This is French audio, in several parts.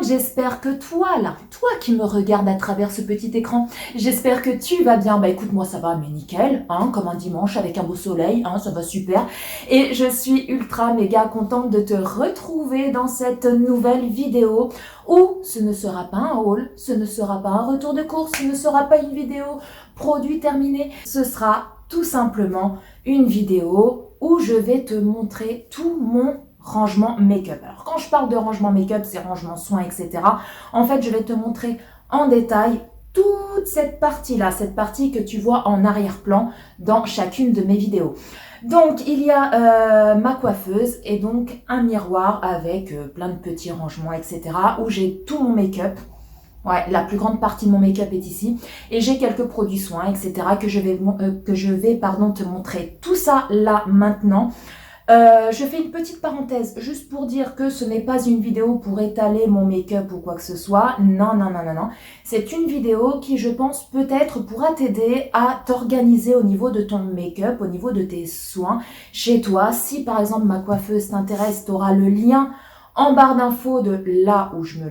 J'espère que toi là, toi qui me regardes à travers ce petit écran, j'espère que tu vas bien. Bah écoute, moi ça va, mais nickel, hein, comme un dimanche avec un beau soleil, hein, ça va super. Et je suis ultra méga contente de te retrouver dans cette nouvelle vidéo où ce ne sera pas un haul, ce ne sera pas un retour de course, ce ne sera pas une vidéo produit terminé, ce sera tout simplement une vidéo où je vais te montrer tout mon rangement make-up. Alors quand je parle de rangement make-up, c'est rangement soins, etc. En fait, je vais te montrer en détail toute cette partie-là, cette partie que tu vois en arrière-plan dans chacune de mes vidéos. Donc, il y a ma coiffeuse et donc un miroir avec plein de petits rangements, etc. où j'ai tout mon make-up. Ouais, la plus grande partie de mon make-up est ici. Et j'ai quelques produits soins, etc. que je vais te montrer tout ça là maintenant. Je fais une petite parenthèse juste pour dire que ce n'est pas une vidéo pour étaler mon make-up ou quoi que ce soit. Non. C'est une vidéo qui, je pense, peut-être pourra t'aider à t'organiser au niveau de ton make-up, au niveau de tes soins chez toi. Si par exemple ma coiffeuse t'intéresse, tu auras le lien en barre d'infos de là où je me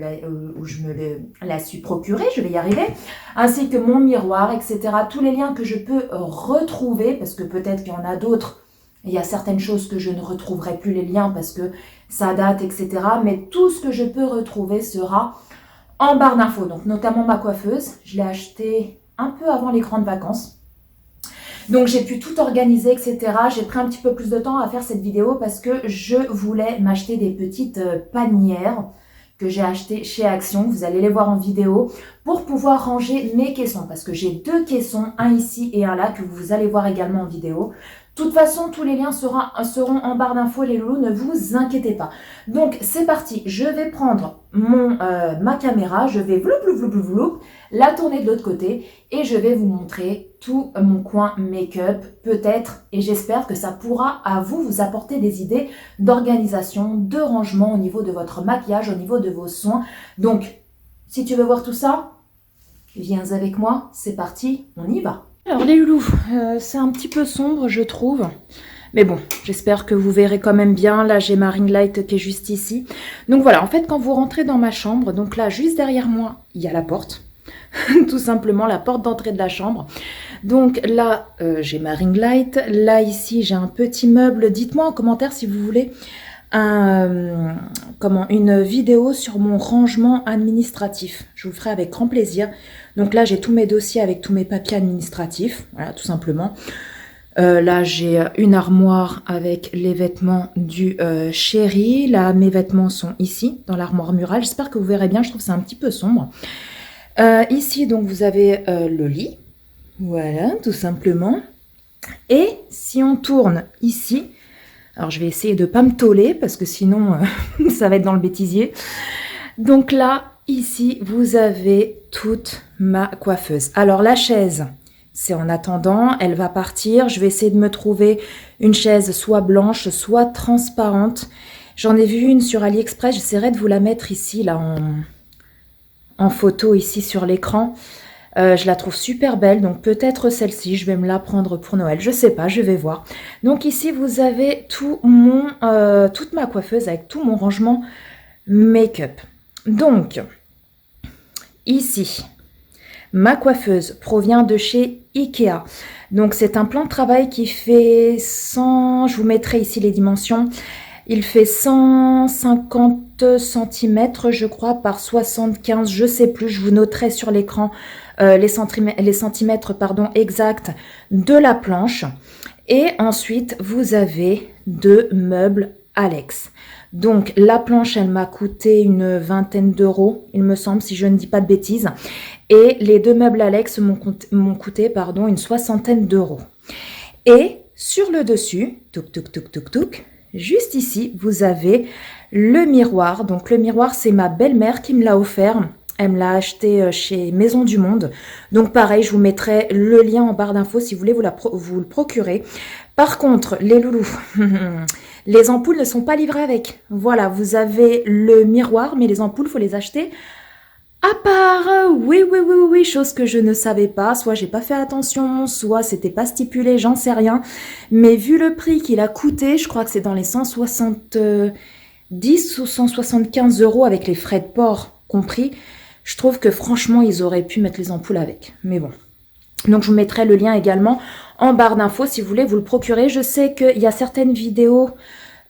la suis procurée, je vais y arriver, ainsi que mon miroir, etc. Tous les liens que je peux retrouver, parce que peut-être qu'il y en a d'autres. Il y a certaines choses que je ne retrouverai plus les liens parce que ça date, etc. Mais tout ce que je peux retrouver sera en barre d'infos. Donc notamment ma coiffeuse, je l'ai achetée un peu avant les grandes vacances. Donc j'ai pu tout organiser, etc. J'ai pris un petit peu plus de temps à faire cette vidéo parce que je voulais m'acheter des petites panières que j'ai achetées chez Action. Vous allez les voir en vidéo pour pouvoir ranger mes caissons. Parce que j'ai 2 caissons, un ici et un là, que vous allez voir également en vidéo. De toute façon, tous les liens seront en barre d'infos, les loulous, ne vous inquiétez pas. Donc, c'est parti. Je vais prendre ma caméra, je vais la tourner de l'autre côté et je vais vous montrer tout mon coin make-up, peut-être, et j'espère que ça pourra à vous apporter des idées d'organisation, de rangement au niveau de votre maquillage, au niveau de vos soins. Donc, si tu veux voir tout ça, viens avec moi, c'est parti, on y va. Alors les loulous, c'est un petit peu sombre je trouve, mais bon, j'espère que vous verrez quand même bien. Là j'ai ma ring light qui est juste ici. Donc voilà, en fait quand vous rentrez dans ma chambre, donc là juste derrière moi, il y a la porte, tout simplement la porte d'entrée de la chambre. Donc là j'ai ma ring light, là ici j'ai un petit meuble. Dites-moi en commentaire si vous voulez une vidéo sur mon rangement administratif. Je vous le ferai avec grand plaisir. Donc là, j'ai tous mes dossiers avec tous mes papiers administratifs. Voilà, tout simplement. Là, j'ai une armoire avec les vêtements du chéri. Là, mes vêtements sont ici, dans l'armoire murale. J'espère que vous verrez bien. Je trouve que c'est un petit peu sombre. Ici, donc, vous avez le lit. Voilà, tout simplement. Et si on tourne ici, alors je vais essayer de ne pas me toller parce que sinon ça va être dans le bêtisier. Donc là, ici, vous avez toute ma coiffeuse. Alors la chaise, c'est en attendant, elle va partir. Je vais essayer de me trouver une chaise soit blanche, soit transparente. J'en ai vu une sur AliExpress, j'essaierai de vous la mettre ici, là, en photo, ici sur l'écran. Je la trouve super belle, donc peut-être celle-ci, je vais me la prendre pour Noël, je sais pas, je vais voir. Donc ici, vous avez toute ma coiffeuse avec tout mon rangement make-up. Donc, ici, ma coiffeuse provient de chez Ikea. Donc c'est un plan de travail qui fait 100, je vous mettrai ici les dimensions, il fait 150 cm, je crois, par 75, je sais plus, je vous noterai sur l'écran les centimètres exacts de la planche. Et ensuite, vous avez 2 meubles Alex. Donc, la planche, elle m'a coûté une vingtaine d'euros, il me semble, si je ne dis pas de bêtises. Et les 2 meubles Alex m'ont coûté une soixantaine d'euros. Et sur le dessus, juste ici, vous avez le miroir. Donc, le miroir, c'est ma belle-mère qui me l'a offert. Elle me l'a acheté chez Maison du Monde. Donc pareil, je vous mettrai le lien en barre d'infos si vous voulez vous le procurer. Par contre, les loulous, les ampoules ne sont pas livrées avec. Voilà, vous avez le miroir, mais les ampoules, il faut les acheter à part. Oui, oui, oui, oui, oui, chose que je ne savais pas. Soit j'ai pas fait attention, soit c'était pas stipulé, j'en sais rien. Mais vu le prix qu'il a coûté, je crois que c'est dans les 170 ou 175 € avec les frais de port compris. Je trouve que franchement, ils auraient pu mettre les ampoules avec. Mais bon. Donc, je vous mettrai le lien également en barre d'infos si vous voulez vous le procurer. Je sais qu'il y a certaines vidéos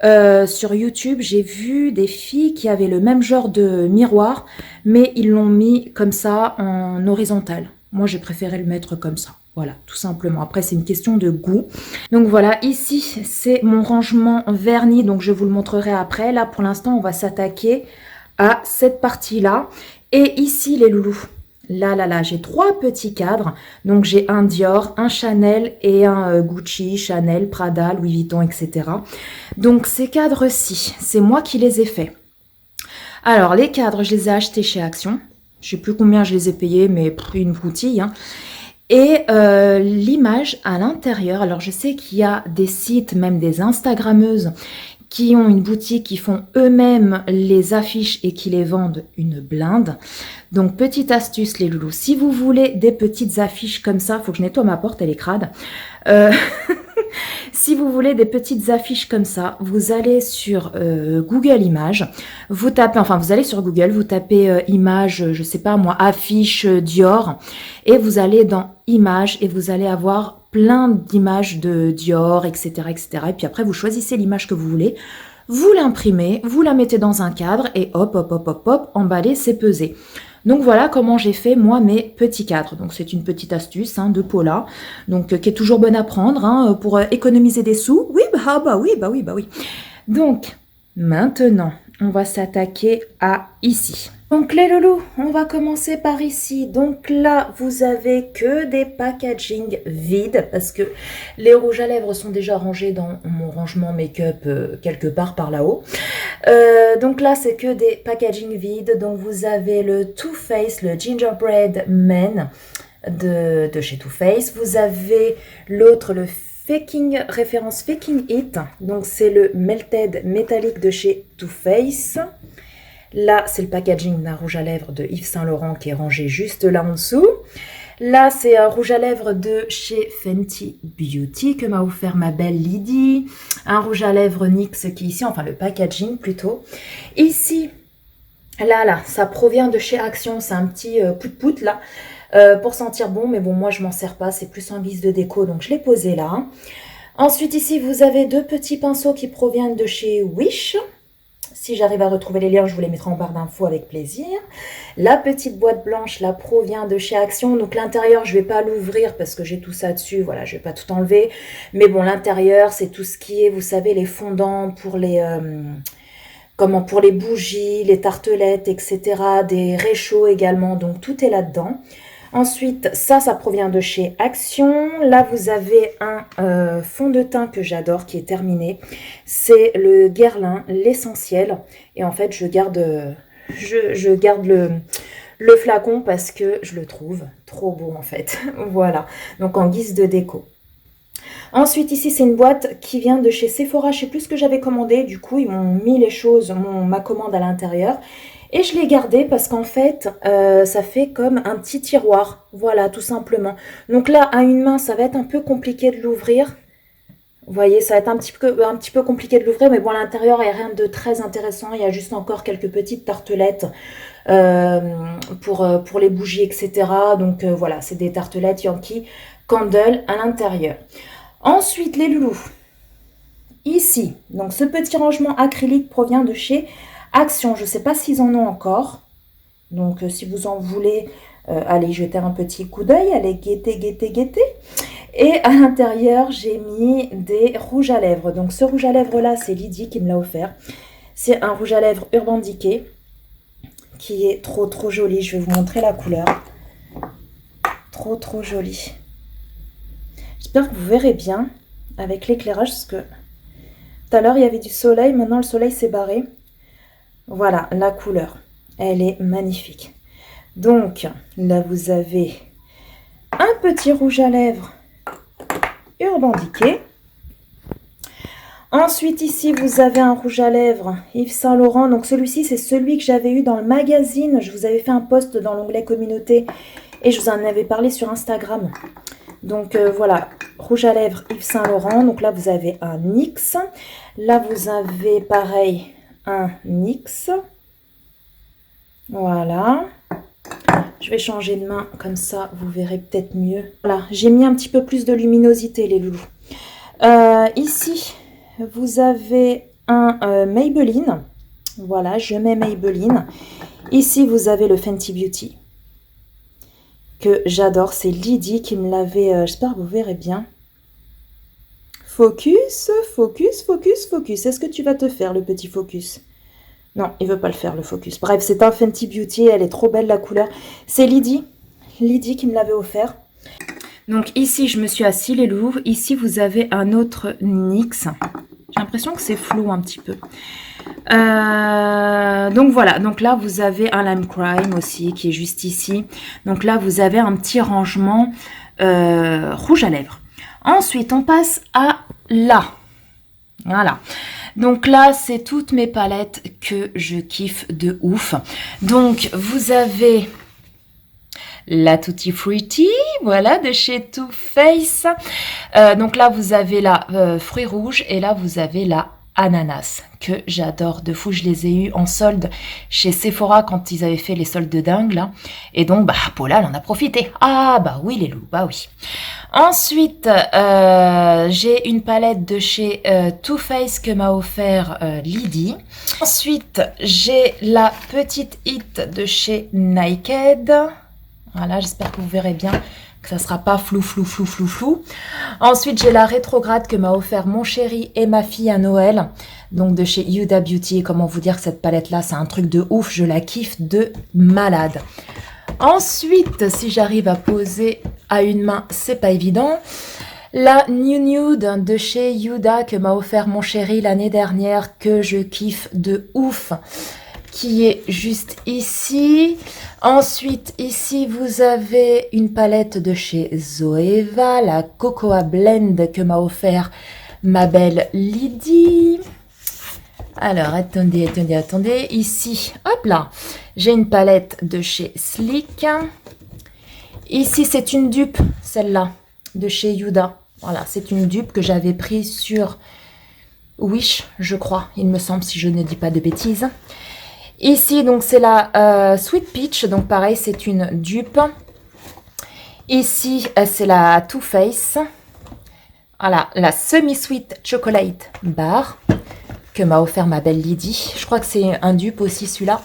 sur YouTube. J'ai vu des filles qui avaient le même genre de miroir, mais ils l'ont mis comme ça en horizontal. Moi, j'ai préféré le mettre comme ça. Voilà, tout simplement. Après, c'est une question de goût. Donc voilà, ici, c'est mon rangement vernis. Donc, je vous le montrerai après. Là, pour l'instant, on va s'attaquer à cette partie-là. Et ici, les loulous. Là, j'ai 3 petits cadres. Donc, j'ai un Dior, un Chanel et un Gucci, Chanel, Prada, Louis Vuitton, etc. Donc, ces cadres-ci, c'est moi qui les ai faits. Alors, les cadres, je les ai achetés chez Action. Je sais plus combien je les ai payés, mais une broutille. Hein. Et l'image à l'intérieur, alors je sais qu'il y a des sites, même des Instagrammeuses, qui ont une boutique, qui font eux-mêmes les affiches et qui les vendent une blinde. Donc, petite astuce les loulous, si vous voulez des petites affiches comme ça, il faut que je nettoie ma porte, elle est crade. Si vous voulez des petites affiches comme ça, vous allez sur Google Images, vous tapez, enfin vous allez sur Google, vous tapez images, je sais pas moi, affiches Dior, et vous allez dans Images et vous allez avoir plein d'images de Dior, etc., etc. Et puis après, vous choisissez l'image que vous voulez, vous l'imprimez, vous la mettez dans un cadre et hop, hop, hop, hop, hop, emballé, c'est pesé. Donc voilà comment j'ai fait moi mes petits cadres. Donc c'est une petite astuce de Paula, donc qui est toujours bonne à prendre pour économiser des sous. Oui, bah oui. Donc maintenant, on va s'attaquer à ici. Donc les loulous, on va commencer par ici. Donc là, vous avez que des packaging vides parce que les rouges à lèvres sont déjà rangés dans mon rangement make-up quelque part par là-haut. Donc là, c'est que des packaging vides. Donc vous avez le Too Faced, le Gingerbread Man de chez Too Faced. Vous avez l'autre, le référence Faking It. Donc c'est le Melted métallique de chez Too Faced. Là, c'est le packaging d'un rouge à lèvres de Yves Saint Laurent qui est rangé juste là en dessous. Là, c'est un rouge à lèvres de chez Fenty Beauty que m'a offert ma belle Lydie. Un rouge à lèvres NYX qui est ici, enfin le packaging plutôt. Ici, là, ça provient de chez Action. C'est un petit pout-pout là pour sentir bon. Mais bon, moi, je m'en sers pas. C'est plus en guise de déco, donc je l'ai posé là. Ensuite, ici, vous avez 2 petits pinceaux qui proviennent de chez Wish. Si j'arrive à retrouver les liens, je vous les mettrai en barre d'infos avec plaisir. La petite boîte blanche, là, provient de chez Action. Donc, l'intérieur, je ne vais pas l'ouvrir parce que j'ai tout ça dessus. Voilà, je ne vais pas tout enlever. Mais bon, l'intérieur, c'est tout ce qui est, vous savez, les fondants pour les... pour les bougies, les tartelettes, etc. Des réchauds également. Donc, tout est là-dedans. Ensuite, ça provient de chez Action. Là, vous avez un fond de teint que j'adore qui est terminé. C'est le Guerlain, l'essentiel. Et en fait, je garde le flacon parce que je le trouve trop beau en fait. Voilà, donc en guise de déco. Ensuite, ici, c'est une boîte qui vient de chez Sephora. Je ne sais plus ce que j'avais commandé. Du coup, ils m'ont mis les choses, ma commande à l'intérieur. Et je l'ai gardé parce qu'en fait, ça fait comme un petit tiroir. Voilà, tout simplement. Donc là, à une main, ça va être un peu compliqué de l'ouvrir. Vous voyez, ça va être un petit peu compliqué de l'ouvrir. Mais bon, à l'intérieur, il n'y a rien de très intéressant. Il y a juste encore quelques petites tartelettes pour les bougies, etc. Donc voilà, c'est des tartelettes Yankee Candle à l'intérieur. Ensuite, les loulous. Ici, donc ce petit rangement acrylique provient de chez Action. Je ne sais pas s'ils en ont encore. Donc, si vous en voulez, allez jeter un petit coup d'œil. Allez guetter. Et à l'intérieur, j'ai mis des rouges à lèvres. Donc, ce rouge à lèvres-là, c'est Lydie qui me l'a offert. C'est un rouge à lèvres Urban Decay qui est trop joli. Je vais vous montrer la couleur. Trop joli. J'espère que vous verrez bien avec l'éclairage parce que tout à l'heure, il y avait du soleil. Maintenant, le soleil s'est barré. Voilà, la couleur. Elle est magnifique. Donc, là, vous avez un petit rouge à lèvres Urban Decay. Ensuite, ici, vous avez un rouge à lèvres Yves Saint Laurent. Donc, celui-ci, c'est celui que j'avais eu dans le magazine. Je vous avais fait un post dans l'onglet communauté et je vous en avais parlé sur Instagram. Donc, voilà, rouge à lèvres Yves Saint Laurent. Donc, là, vous avez un NYX. Là, vous avez, pareil, un NYX. Voilà. Je vais changer de main, comme ça, vous verrez peut-être mieux. Voilà, j'ai mis un petit peu plus de luminosité, les loulous. Ici, vous avez un Maybelline. Voilà, je mets Maybelline. Ici, vous avez le Fenty Beauty, que j'adore. C'est Lydie qui me l'avait... j'espère que vous verrez bien. Focus, focus, focus, focus. Est-ce que tu vas te faire le petit focus? Non, il veut pas le faire, le focus. Bref, c'est un Fenty Beauty. Elle est trop belle, la couleur. C'est Lydie. Lydie qui me l'avait offert. Donc ici, je me suis assis, les loups. Ici, vous avez un autre NYX. J'ai l'impression que c'est flou un petit peu. Donc voilà. Donc là, vous avez un Lime Crime aussi qui est juste ici. Donc là, vous avez un petit rangement rouge à lèvres. Ensuite, on passe à là. Voilà. Donc là, c'est toutes mes palettes que je kiffe de ouf. Donc, vous avez la Tutti Frutti, voilà, de chez Too Faced. Donc là, vous avez la fruits rouges et là, vous avez la ananas que j'adore de fou. Je les ai eu en solde chez Sephora quand ils avaient fait les soldes de dingue là. Et donc, bah, Paula, elle en a profité. Ah, bah oui, les loups, bah oui. Ensuite, j'ai une palette de chez Too Faced que m'a offert Lydie. Ensuite, j'ai la petite hit de chez Naked. Voilà, j'espère que vous verrez bien que ça sera pas flou, flou, flou, flou, flou. Ensuite, j'ai la rétrograde que m'a offert mon chéri et ma fille à Noël. Donc, de chez Huda Beauty. Et comment vous dire que cette palette-là, c'est un truc de ouf. Je la kiffe de malade. Ensuite, si j'arrive à poser à une main, c'est pas évident. La New Nude de chez Huda que m'a offert mon chéri l'année dernière, que je kiffe de ouf, qui est juste ici. Ensuite, ici, vous avez une palette de chez Zoeva, la Cocoa Blend que m'a offert ma belle Lydie. Alors, attendez. Ici, hop là, j'ai une palette de chez Sleek. Ici, c'est une dupe, celle-là, de chez Huda. Voilà, c'est une dupe que j'avais prise sur Wish, je crois, il me semble, si je ne dis pas de bêtises. Ici, donc, c'est la Sweet Peach. Donc, pareil, c'est une dupe. Ici, c'est la Too Faced. Voilà, la Semi-Sweet Chocolate Bar que m'a offert ma belle Lydie. Je crois que c'est un dupe aussi, celui-là.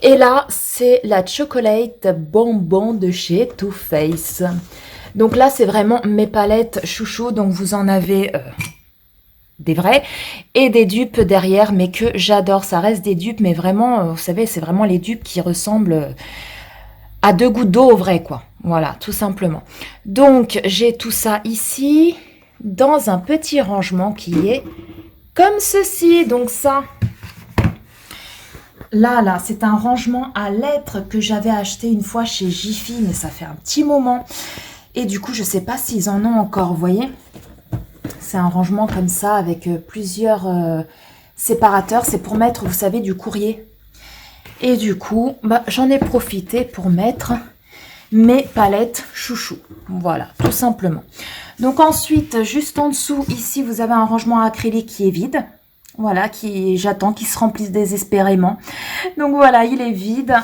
Et là, c'est la Chocolate Bonbon de chez Too Faced. Donc là, c'est vraiment mes palettes chouchou. Donc, vous en avez... des vrais et des dupes derrière, mais que j'adore. Ça reste des dupes, mais vraiment, vous savez, c'est vraiment les dupes qui ressemblent à 2 gouttes d'eau au vrai, quoi. Voilà, tout simplement. Donc, j'ai tout ça ici, dans un petit rangement qui est comme ceci. Donc ça, là, c'est un rangement à lettres que j'avais acheté une fois chez Jiffy, mais ça fait un petit moment. Et du coup, je sais pas s'ils en ont encore, vous voyez. C'est un rangement comme ça avec plusieurs séparateurs. C'est pour mettre, vous savez, du courrier. Et du coup, bah, j'en ai profité pour mettre mes palettes chouchou. Voilà, tout simplement. Donc ensuite, juste en dessous, ici, vous avez un rangement acrylique qui est vide. Voilà, j'attends qu'il se remplisse désespérément. Donc voilà, il est vide.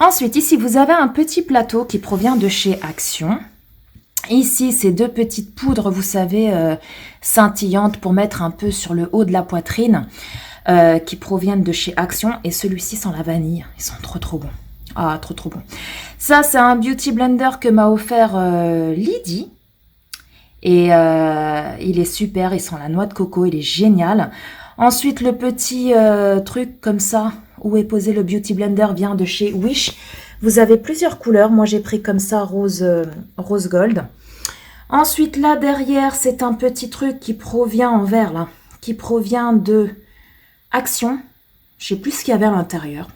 Ensuite, ici, vous avez un petit plateau qui provient de chez Action. Ici, c'est 2 petites poudres, vous savez, scintillantes pour mettre un peu sur le haut de la poitrine, qui proviennent de chez Action. Et celui-ci sent la vanille. Ils sont trop bons. Ah, trop bons. Ça, c'est un Beauty Blender que m'a offert Lydie. Et il est super, il sent la noix de coco, il est génial. Ensuite, le petit truc comme ça, où est posé le Beauty Blender, vient de chez Wish. Vous avez plusieurs couleurs. Moi, j'ai pris comme ça rose gold. Ensuite, là, derrière, c'est un petit truc qui provient en vert, là. Qui provient de Action. Je sais plus ce qu'il y avait à l'intérieur.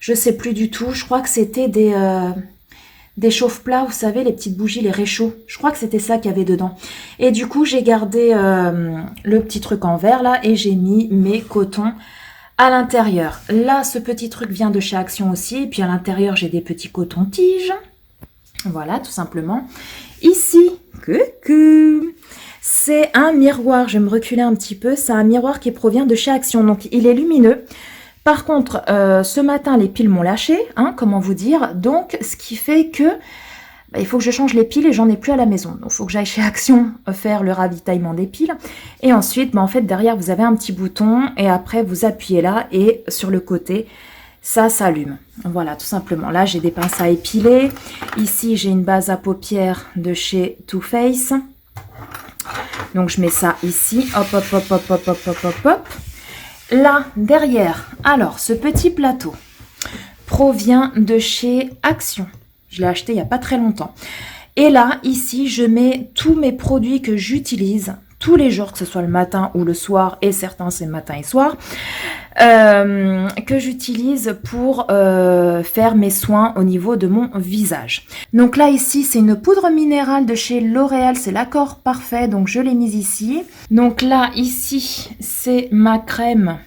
Je sais plus du tout. Je crois que c'était des chauffe-plats, vous savez, les petites bougies, les réchauds. Je crois que c'était ça qu'il y avait dedans. Et du coup, j'ai gardé le petit truc en verre là et j'ai mis mes cotons à l'intérieur. Là, ce petit truc vient de chez Action aussi. Et puis à l'intérieur, j'ai des petits cotons-tiges. Voilà, tout simplement. Ici, coucou, c'est un miroir. Je vais me reculer un petit peu. C'est un miroir qui provient de chez Action. Donc, il est lumineux. Par contre, ce matin, les piles m'ont lâché, hein, comment vous dire. Donc, ce qui fait que il faut que je change les piles et j'en ai plus à la maison. Donc, il faut que j'aille chez Action faire le ravitaillement des piles. Et ensuite, en fait, derrière, vous avez un petit bouton et après, vous appuyez là et sur le côté, ça s'allume. Voilà, tout simplement. Là, j'ai des pinces à épiler. Ici, j'ai une base à paupières de chez Too Faced. Donc, je mets ça ici. Hop, hop, hop, hop, hop, hop, hop, hop, hop. Là, derrière, alors, ce petit plateau provient de chez Action. Je l'ai acheté il n'y a pas très longtemps. Et là, ici, je mets tous mes produits que j'utilise tous les jours, que ce soit le matin ou le soir, et certains c'est matin et soir, que j'utilise pour faire mes soins au niveau de mon visage. Donc là, ici, c'est une poudre minérale de chez L'Oréal, c'est l'accord parfait, donc je l'ai mise ici. Donc là, ici, c'est ma crème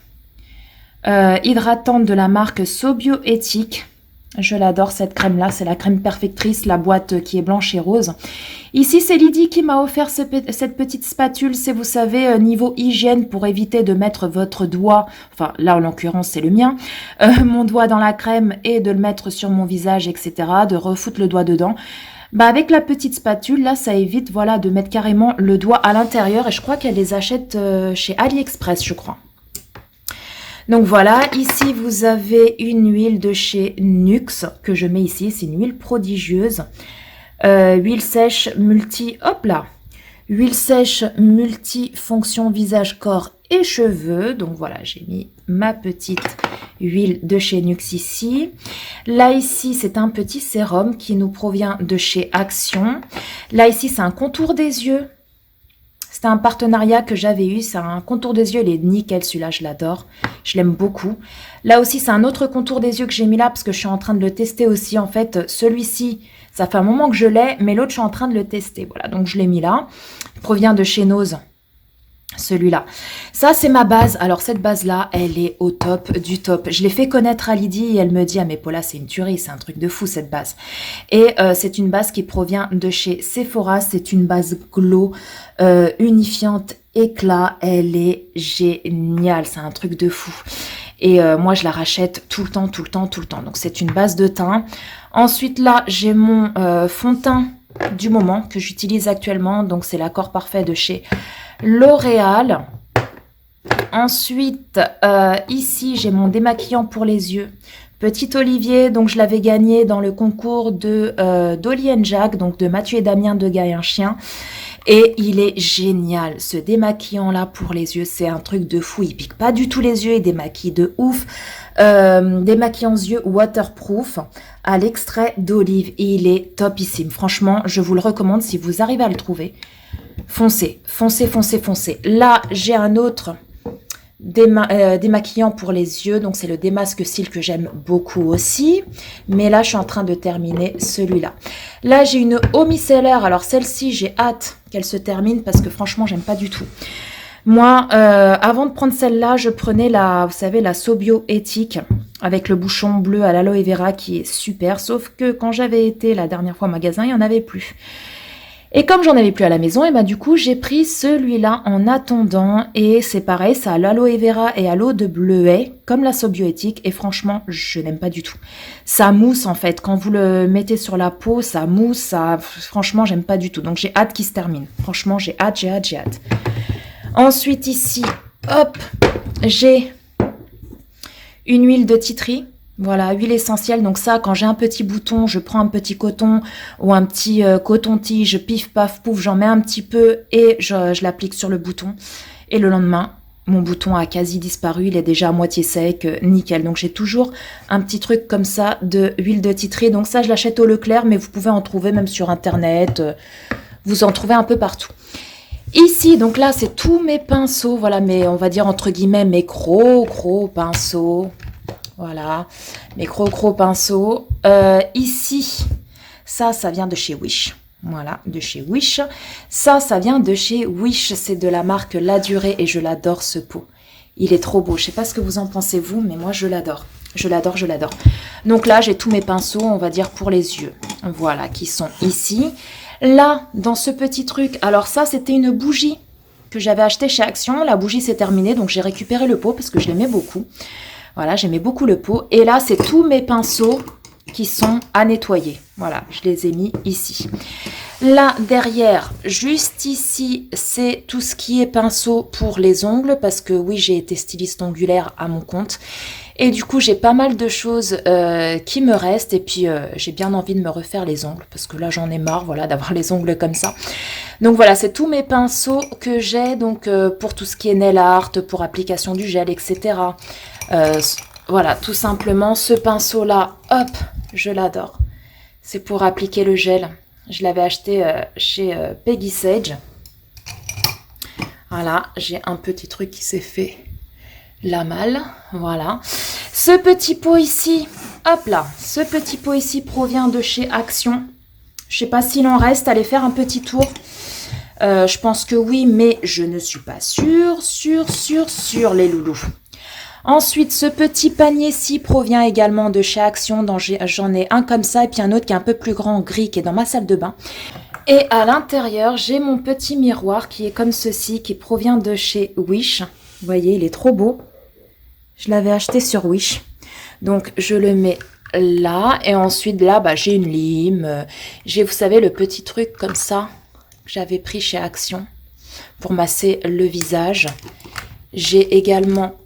hydratante de la marque Sobioéthique. Je l'adore cette crème-là, c'est la crème perfectrice, la boîte qui est blanche et rose. Ici, c'est Lydie qui m'a offert cette petite spatule, c'est, vous savez, niveau hygiène pour éviter de mettre votre doigt, enfin là en l'occurrence c'est le mien, mon doigt dans la crème et de le mettre sur mon visage, etc., de refoutre le doigt dedans. Avec la petite spatule, là, ça évite, voilà, de mettre carrément le doigt à l'intérieur et je crois qu'elle les achète chez AliExpress, je crois. Donc voilà, ici vous avez une huile de chez Nuxe que je mets ici, c'est une huile prodigieuse. Huile sèche huile sèche multifonction visage, corps et cheveux. Donc voilà, j'ai mis ma petite huile de chez Nuxe ici. Là ici, c'est un petit sérum qui nous provient de chez Action. Là ici, c'est un contour des yeux. C'était un partenariat que j'avais eu, c'est un contour des yeux, il est nickel celui-là, je l'adore, je l'aime beaucoup. Là aussi, c'est un autre contour des yeux que j'ai mis là parce que je suis en train de le tester aussi. En fait, celui-ci, ça fait un moment que je l'ai, mais l'autre, je suis en train de le tester. Voilà, donc je l'ai mis là. Il provient de chez Nose, celui-là. Ça, c'est ma base. Alors, cette base-là, elle est au top du top. Je l'ai fait connaître à Lydie et elle me dit « Ah, mais Paula, c'est une tuerie, c'est un truc de fou, cette base. » Et c'est une base qui provient de chez Sephora. C'est une base glow, unifiante, éclat. Elle est géniale, c'est un truc de fou. Et moi, je la rachète tout le temps, tout le temps, tout le temps. Donc, c'est une base de teint. Ensuite, là, j'ai mon fond de teint du moment que j'utilise actuellement. Donc, c'est l'accord parfait de chez L'Oréal. Ensuite, ici, j'ai mon démaquillant pour les yeux. Petit Olivier, donc je l'avais gagné dans le concours de Dolly and Jack, donc de Mathieu et Damien de Gars et un chien. Et il est génial, ce démaquillant-là pour les yeux, c'est un truc de fou. Il pique pas du tout les yeux, il démaquille de ouf. Démaquillant yeux waterproof à l'extrait d'olive. Il est topissime. Franchement, je vous le recommande si vous arrivez à le trouver. Foncez, foncez, foncez, foncez. Là, j'ai un autre démaquillant pour les yeux. Donc, c'est le Démasque Cils que j'aime beaucoup aussi. Mais là, je suis en train de terminer celui-là. Là, j'ai une eau micellaire. Alors, celle-ci, j'ai hâte qu'elle se termine parce que franchement, j'aime pas du tout. Moi, avant de prendre celle-là, je prenais vous savez, la Sobioéthique avec le bouchon bleu à l'aloe vera qui est super. Sauf que quand j'avais été la dernière fois au magasin, il n'y en avait plus. Et comme j'en avais plus à la maison, et du coup, j'ai pris celui-là en attendant. Et c'est pareil, ça a l'aloe vera et à l'eau de bleuet, comme la Sobioéthique. Et franchement, je n'aime pas du tout. Ça mousse en fait. Quand vous le mettez sur la peau, ça mousse. Franchement, j'aime pas du tout. Donc j'ai hâte qu'il se termine. Franchement, j'ai hâte, j'ai hâte, j'ai hâte. Ensuite ici, hop, j'ai une huile de titri. Voilà, huile essentielle. Donc ça, quand j'ai un petit bouton, je prends un petit coton ou un petit coton-tige, pif, paf, pouf, j'en mets un petit peu et je l'applique sur le bouton. Et le lendemain, mon bouton a quasi disparu, il est déjà à moitié sec, nickel. Donc j'ai toujours un petit truc comme ça de huile de titri. Donc ça, je l'achète au Leclerc, mais vous pouvez en trouver même sur Internet. Vous en trouvez un peu partout. Ici, donc là, c'est tous mes pinceaux, voilà, mais on va dire entre guillemets mes gros pinceaux Voilà, mes gros pinceaux. Ici, ça vient de chez Wish. Voilà, de chez Wish. Ça vient de chez Wish. C'est de la marque La Durée et je l'adore ce pot. Il est trop beau. Je sais pas ce que vous en pensez vous, mais moi je l'adore. Je l'adore, je l'adore. Donc là, j'ai tous mes pinceaux, on va dire pour les yeux. Voilà, qui sont ici. Là, dans ce petit truc, alors ça, c'était une bougie que j'avais achetée chez Action. La bougie s'est terminée, donc j'ai récupéré le pot parce que je l'aimais beaucoup. Voilà, j'aimais beaucoup le pot. Et là, c'est tous mes pinceaux qui sont à nettoyer. Voilà, je les ai mis ici. Là, derrière, juste ici, c'est tout ce qui est pinceau pour les ongles. Parce que oui, j'ai été styliste ongulaire à mon compte. Et du coup, j'ai pas mal de choses qui me restent. Et puis, j'ai bien envie de me refaire les ongles. Parce que là, j'en ai marre, voilà, d'avoir les ongles comme ça. Donc voilà, c'est tous mes pinceaux que j'ai. Donc, pour tout ce qui est nail art, pour application du gel, etc. Voilà, tout simplement, ce pinceau-là, hop, je l'adore. C'est pour appliquer le gel. Je l'avais acheté chez Peggy Sage. Voilà, j'ai un petit truc qui s'est fait la malle. Voilà. Ce petit pot ici, hop là, ce petit pot ici provient de chez Action. Je sais pas s'il en reste, allez faire un petit tour. Je pense que oui, mais je ne suis pas sûre, les loulous. Ensuite, ce petit panier-ci provient également de chez Action. J'en ai un comme ça et puis un autre qui est un peu plus grand, gris, qui est dans ma salle de bain. Et à l'intérieur, j'ai mon petit miroir qui est comme ceci, qui provient de chez Wish. Vous voyez, il est trop beau. Je l'avais acheté sur Wish. Donc, je le mets là. Et ensuite, là, j'ai une lime. J'ai, vous savez, le petit truc comme ça que j'avais pris chez Action pour masser le visage. J'ai également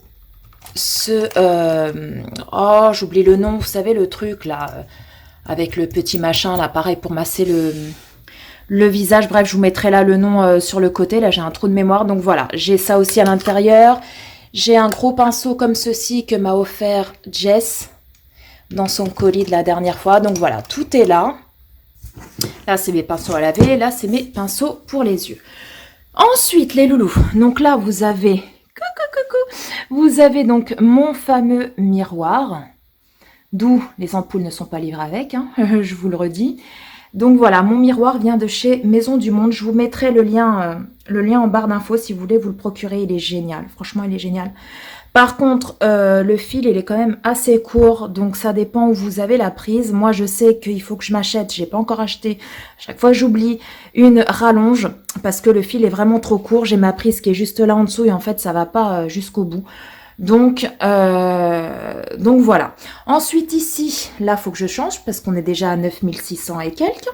oh, j'oublie le nom. Vous savez, le truc là, avec le petit machin là, pareil, pour masser le visage. Bref, je vous mettrai là le nom sur le côté. Là, j'ai un trou de mémoire. Donc voilà, j'ai ça aussi à l'intérieur. J'ai un gros pinceau comme ceci que m'a offert Jess dans son colis de la dernière fois. Donc voilà, tout est là. Là, c'est mes pinceaux à laver. Là, c'est mes pinceaux pour les yeux. Ensuite, les loulous. Donc là, vous avez... Vous avez donc mon fameux miroir. D'où les ampoules ne sont pas livrées avec. Hein, je vous le redis. Donc voilà, mon miroir vient de chez Maison du Monde. Je vous mettrai le lien en barre d'infos si vous voulez vous le procurer. Il est génial. Franchement, il est génial. Par contre, le fil, il est quand même assez court. Donc, ça dépend où vous avez la prise. Moi, je sais qu'il faut que je m'achète. J'ai pas encore acheté. À chaque fois, j'oublie une rallonge parce que le fil est vraiment trop court. J'ai ma prise qui est juste là en dessous et en fait, ça va pas jusqu'au bout. Donc voilà. Ensuite ici, là, faut que je change parce qu'on est déjà à 9600 et quelques.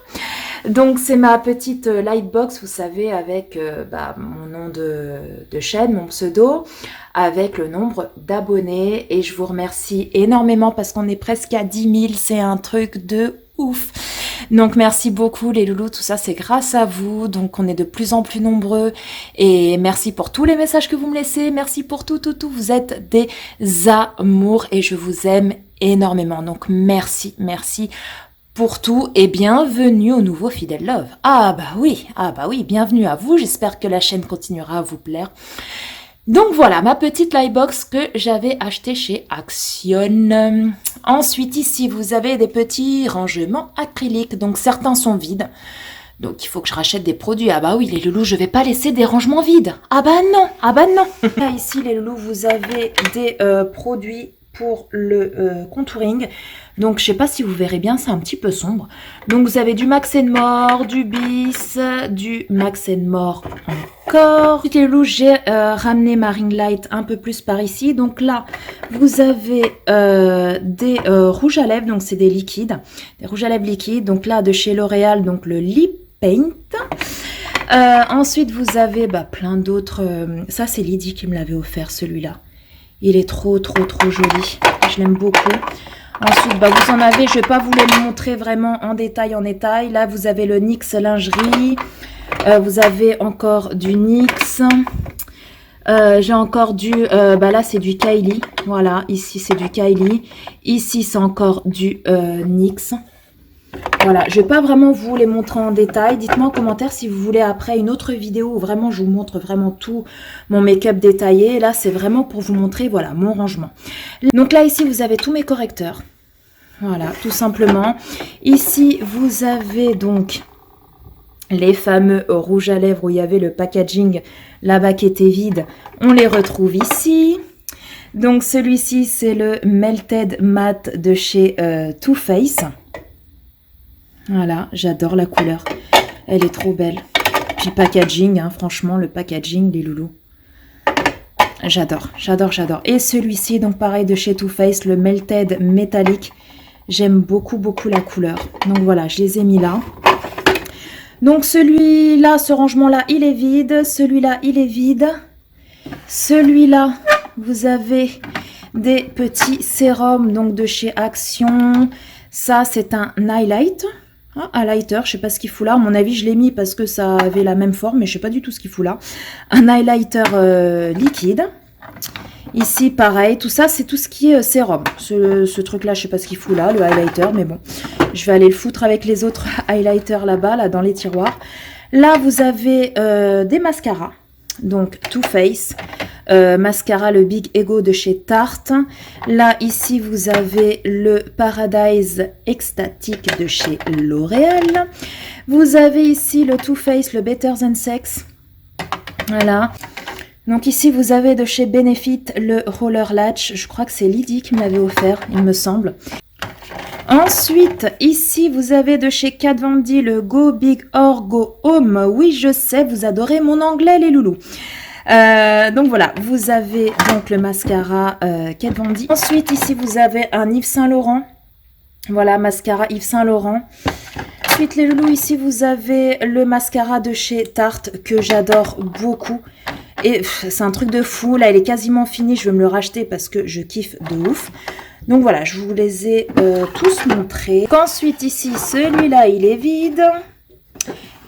Donc c'est ma petite lightbox, vous savez, avec mon nom de chaîne, mon pseudo, avec le nombre d'abonnés. Et je vous remercie énormément parce qu'on est presque à 10 000. C'est un truc de ouf. Donc merci beaucoup les loulous, tout ça c'est grâce à vous, donc on est de plus en plus nombreux et merci pour tous les messages que vous me laissez, merci pour tout, vous êtes des amours et je vous aime énormément, donc merci pour tout et bienvenue au nouveau Fidèle Love. Ah bah oui, bienvenue à vous, j'espère que la chaîne continuera à vous plaire. Donc voilà, ma petite lightbox que j'avais achetée chez Action. Ensuite, ici, vous avez des petits rangements acryliques. Donc, certains sont vides. Donc, il faut que je rachète des produits. Ah bah oui, les loulous, je vais pas laisser des rangements vides. Ah bah non. Là, ici, les loulous, vous avez des produits pour le contouring. Donc, je sais pas si vous verrez bien, c'est un petit peu sombre. Donc, vous avez du Max More, du Bis, du Max More encore. Les loulous, j'ai ramené ma ring light un peu plus par ici. Donc là, vous avez des rouges à lèvres. Donc, c'est des liquides. Des rouges à lèvres liquides. Donc là, de chez L'Oréal, donc le Lip Paint. Ensuite, vous avez plein d'autres. Ça, c'est Lydie qui me l'avait offert, celui-là. Il est trop joli. Je l'aime beaucoup. Ensuite, vous en avez, je vais pas vous les montrer vraiment en détail. Là, vous avez le NYX lingerie. Vous avez encore du NYX. J'ai encore du... là, c'est du Kylie. Voilà, ici, c'est du Kylie. Ici, c'est encore du NYX. Voilà, je vais pas vraiment vous les montrer en détail. Dites-moi en commentaire si vous voulez après une autre vidéo où vraiment je vous montre vraiment tout mon make-up détaillé. Là, c'est vraiment pour vous montrer, voilà, mon rangement. Donc là, ici, vous avez tous mes correcteurs. Voilà, tout simplement. Ici, vous avez donc les fameux rouges à lèvres où il y avait le packaging là-bas qui était vide. On les retrouve ici. Donc celui-ci, c'est le Melted Matte de chez Too Faced. Voilà, j'adore la couleur. Elle est trop belle. Puis packaging, hein, franchement, le packaging, les loulous. J'adore, j'adore, j'adore. Et celui-ci, donc pareil de chez Too Faced, le Melted Métallique. J'aime beaucoup, beaucoup la couleur. Donc voilà, je les ai mis là. Donc celui-là, ce rangement-là, il est vide. Celui-là, il est vide. Celui-là, vous avez des petits sérums donc de chez Action. Ça, c'est un highlight. Ah, highlighter, je sais pas ce qu'il fout là. À mon avis, je l'ai mis parce que ça avait la même forme, mais je sais pas du tout ce qu'il fout là. Un highlighter liquide. Ici, pareil. Tout ça, c'est tout ce qui est sérum. Ce truc-là, je sais pas ce qu'il fout là, le highlighter, mais bon. Je vais aller le foutre avec les autres highlighters là-bas, là, dans les tiroirs. Là, vous avez des mascaras. Donc, Too Faced. Mascara, le Big Ego de chez Tarte. Là, ici, vous avez le Paradise Ecstatic de chez L'Oréal. Vous avez ici le Too Faced, le Better Than Sex. Voilà. Donc ici, vous avez de chez Benefit le Roller Latch. Je crois que c'est Lydie qui me l'avait offert, il me semble. Ensuite, ici, vous avez de chez Kat Von D le Go Big or Go Home. Oui, je sais, vous adorez mon anglais, les loulous. Donc voilà, vous avez donc le mascara Kat Von D. Ensuite, ici, vous avez un Yves Saint Laurent. Voilà, mascara Yves Saint Laurent. Ensuite, les loulous, ici, vous avez le mascara de chez Tarte que j'adore beaucoup. Et c'est un truc de fou. Là, il est quasiment fini. Je vais me le racheter parce que je kiffe de ouf. Donc voilà, je vous les ai tous montrés. Ensuite, ici, celui-là, il est vide.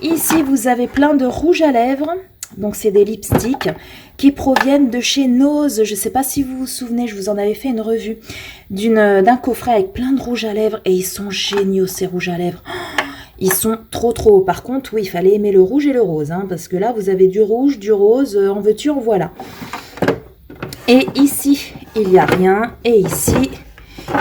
Ici, vous avez plein de rouges à lèvres. Donc, c'est des lipsticks qui proviennent de chez Nose. Je ne sais pas si vous vous souvenez, je vous en avais fait une revue d'un coffret avec plein de rouges à lèvres. Et ils sont géniaux, ces rouges à lèvres. Ils sont trop trop hauts. Par contre, oui, il fallait aimer le rouge et le rose. Hein, parce que là, vous avez du rouge, du rose, en veux-tu, en voilà. Et ici, il n'y a rien. Et ici,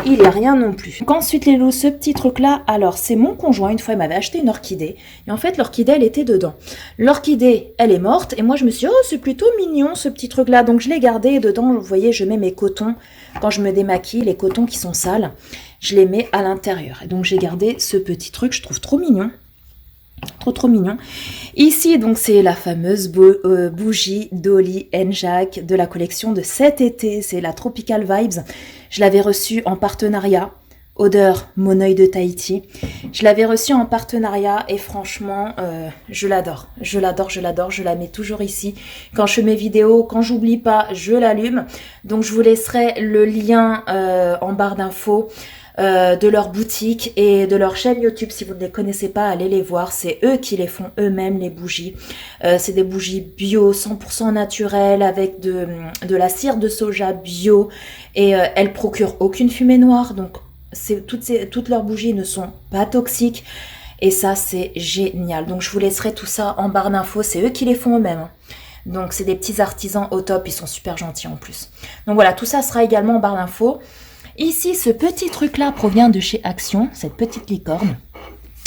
il n'y a rien non plus. Donc ensuite, les loups, ce petit truc-là, alors, c'est mon conjoint. Une fois, il m'avait acheté une orchidée. Et en fait, l'orchidée, elle était dedans. L'orchidée, elle est morte. Et moi, je me suis dit, oh, c'est plutôt mignon, ce petit truc-là. Donc, je l'ai gardé. Et dedans, vous voyez, je mets mes cotons. Quand je me démaquille, les cotons qui sont sales, je les mets à l'intérieur. Et donc, j'ai gardé ce petit truc. Je trouve trop mignon. Trop mignon. Ici, donc, c'est la fameuse bougie Dolly & Jacques de la collection de cet été. C'est la Tropical Vibes. Je l'avais reçue en partenariat. Odeur Mon Oeil de Tahiti. Je l'avais reçue en partenariat et franchement, je l'adore. Je l'adore, je l'adore. Je la mets toujours ici. Quand je fais mes vidéos, quand j'oublie pas, je l'allume. Donc, je vous laisserai le lien en barre d'infos. De leur boutique et de leur chaîne YouTube. Si vous ne les connaissez pas, allez les voir. C'est eux qui les font eux-mêmes, les bougies. C'est des bougies bio, 100% naturelles, avec de la cire de soja bio. Et elles procurent aucune fumée noire. Donc, toutes leurs bougies ne sont pas toxiques. Et ça, c'est génial. Donc, je vous laisserai tout ça en barre d'infos. C'est eux qui les font eux-mêmes. Donc, c'est des petits artisans au top. Ils sont super gentils en plus. Donc, voilà, tout ça sera également en barre d'infos. Ici, ce petit truc-là provient de chez Action, cette petite licorne.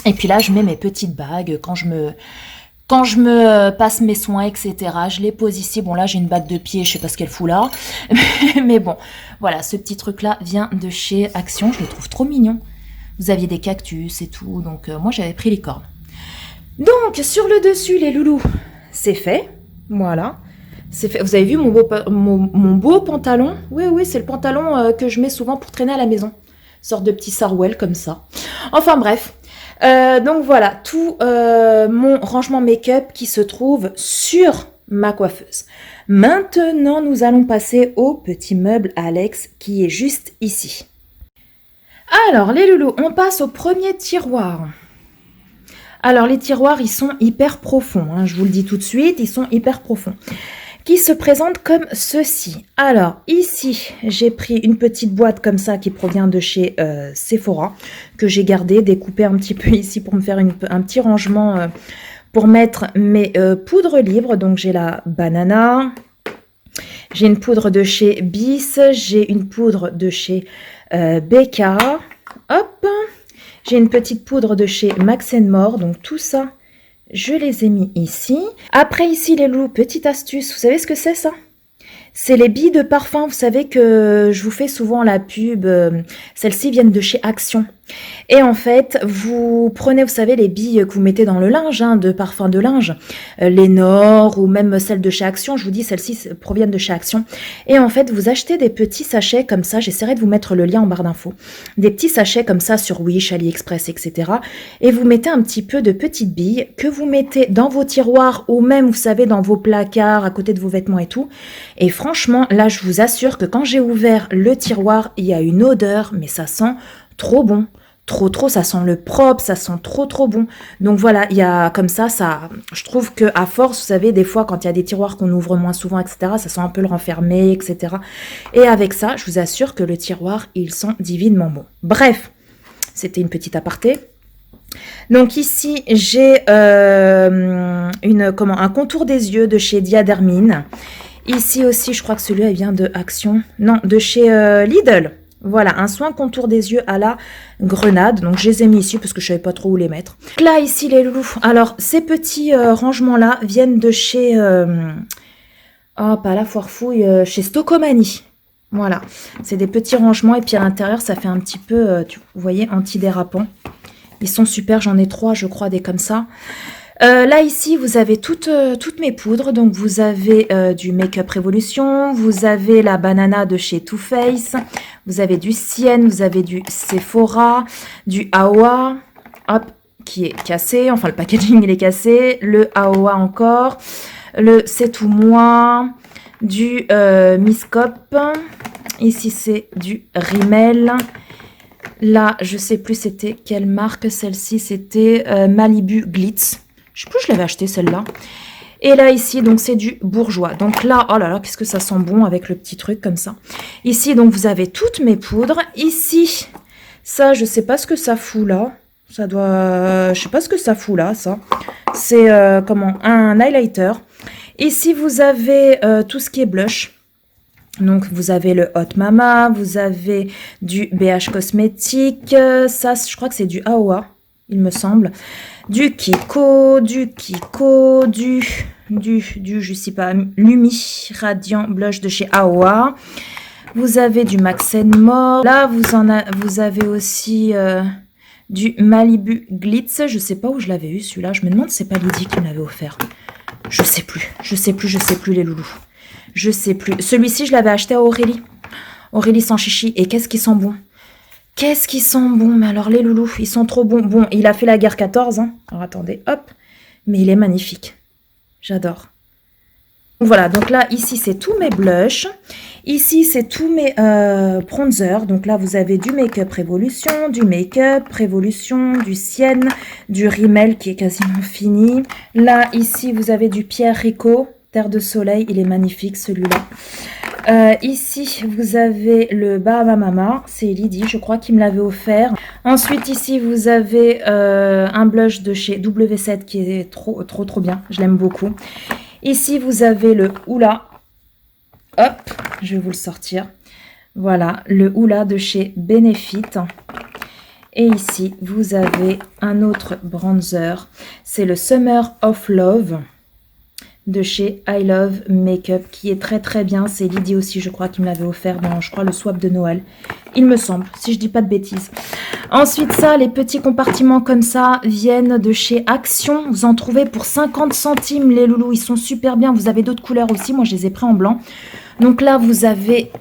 Et puis là, je mets mes petites bagues quand je me passe mes soins, etc. Je les pose ici. Bon, là, j'ai une bague de pied, je sais pas ce qu'elle fout là. Mais bon, voilà, ce petit truc-là vient de chez Action. Je le trouve trop mignon. Vous aviez des cactus et tout. Donc, moi, j'avais pris licorne. Donc, sur le dessus, les loulous, c'est fait. Voilà. C'est fait. Vous avez vu mon beau pantalon? Oui, c'est le pantalon que je mets souvent pour traîner à la maison. Sorte de petit sarouel comme ça. Enfin bref. Donc voilà, tout mon rangement make-up qui se trouve sur ma coiffeuse. Maintenant, nous allons passer au petit meuble Alex qui est juste ici. Alors, les loulous, on passe au premier tiroir. Alors, les tiroirs, ils sont hyper profonds. Hein, je vous le dis tout de suite, ils sont hyper profonds. Qui se présente comme ceci. Alors, ici, j'ai pris une petite boîte comme ça qui provient de chez Sephora, que j'ai gardée, découpée un petit peu ici pour me faire un petit rangement pour mettre mes poudres libres. Donc, j'ai la banana, J'ai une poudre de chez Bis. J'ai une poudre de chez BK. Hop. J'ai une petite poudre de chez Max More. Donc tout ça, je les ai mis ici. Après ici les loups, petite astuce. Vous savez ce que c'est ça? C'est les billes de parfum. Vous savez que je vous fais souvent la pub. Celles-ci viennent de chez Action. Et en fait, vous prenez, vous savez, les billes que vous mettez dans le linge, hein, de parfum de linge, les Nord ou même celles de chez Action. Je vous dis, celles-ci proviennent de chez Action. Et en fait, vous achetez des petits sachets comme ça. J'essaierai de vous mettre le lien en barre d'infos. Des petits sachets comme ça sur Wish, AliExpress, etc. Et vous mettez un petit peu de petites billes que vous mettez dans vos tiroirs ou même, vous savez, dans vos placards, à côté de vos vêtements et tout. Et franchement, là, je vous assure que quand j'ai ouvert le tiroir, il y a une odeur, mais ça sent trop bon. Trop, ça sent le propre, ça sent trop bon. Donc voilà, il y a comme ça, je trouve que à force, vous savez, des fois, quand il y a des tiroirs qu'on ouvre moins souvent, etc., ça sent un peu le renfermé, etc. Et avec ça, je vous assure que le tiroir, il sent divinement bon. Bref, c'était une petite aparté. Donc ici, j'ai un contour des yeux de chez Diadermine. Ici aussi, je crois que celui-là, il vient de Action. Non, de chez Lidl. Voilà, un soin contour des yeux à la grenade. Donc, je les ai mis ici parce que je savais pas trop où les mettre. Là, ici, les loulous. Alors, ces petits rangements-là viennent de chez... pas la foire fouille, chez Stocomanie. Voilà, c'est des petits rangements. Et puis, à l'intérieur, ça fait un petit peu, vous voyez, antidérapant. Ils sont super, j'en ai 3, je crois, des comme ça. Là, ici, vous avez toutes mes poudres. Donc, vous avez du Make-up Revolution. Vous avez la banana de chez Too Faced. Vous avez du Sienne. Vous avez du Sephora. Du Aoa. Hop, qui est cassé. Enfin, le packaging, il est cassé. Le Aoa encore. Le C'est tout moi. Du Miscop. Ici, c'est du Rimmel. Là, je sais plus c'était quelle marque. Celle-ci, c'était Malibu Glitz. Je sais plus, je l'avais acheté celle-là. Et là, ici, donc, c'est du bourgeois. Donc là, oh là là, qu'est-ce que ça sent bon avec le petit truc comme ça. Ici, donc, vous avez toutes mes poudres. Ici, ça, je sais pas ce que ça fout là. Ça doit... Je sais pas ce que ça fout là, ça. C'est, un highlighter. Ici, vous avez tout ce qui est blush. Donc, vous avez le Hot Mama. Vous avez du BH Cosmétique. Ça, je crois que c'est du Aoa, il me semble. Du Kiko, je sais pas, Lumi Radiant Blush de chez Aoa. Vous avez du Max More. Là, vous avez aussi du Malibu Glitz. Je sais pas où je l'avais eu celui-là. Je me demande si c'est pas Lydie qui me l'avait offert. Je sais plus les loulous. Je sais plus. Celui-ci, je l'avais acheté à Aurélie. Aurélie sans chichi. Et qu'est-ce qui sent bon? Qu'est-ce qui sent bon? Mais alors les loulous, ils sont trop bons. Bon, il a fait la guerre 14, hein. Alors attendez, hop. Mais il est magnifique. J'adore. Voilà, donc là, ici, c'est tous mes blushs. Ici, c'est tous mes bronzers. Donc là, vous avez du Make-up Revolution, du Sienne, du Rimmel qui est quasiment fini. Là, ici, vous avez du Pierre Rico, Terre de Soleil. Il est magnifique, celui-là. Ici, vous avez le Bahama Mama, c'est Lydie, je crois, qui me l'avait offert. Ensuite, ici, vous avez un blush de chez W7 qui est trop bien. Je l'aime beaucoup. Ici, vous avez le Oula. Hop, je vais vous le sortir. Voilà, le Oula de chez Benefit. Et ici, vous avez un autre bronzer. C'est le Summer of Love de chez I Love Makeup qui est très bien. C'est Lydie aussi, je crois, qui me l'avait offert dans, je crois, le swap de Noël. Il me semble, si je dis pas de bêtises. Ensuite, ça, les petits compartiments comme ça viennent de chez Action. Vous en trouvez pour 50 centimes, les loulous. Ils sont super bien. Vous avez d'autres couleurs aussi. Moi, je les ai pris en blanc. Donc là, vous avez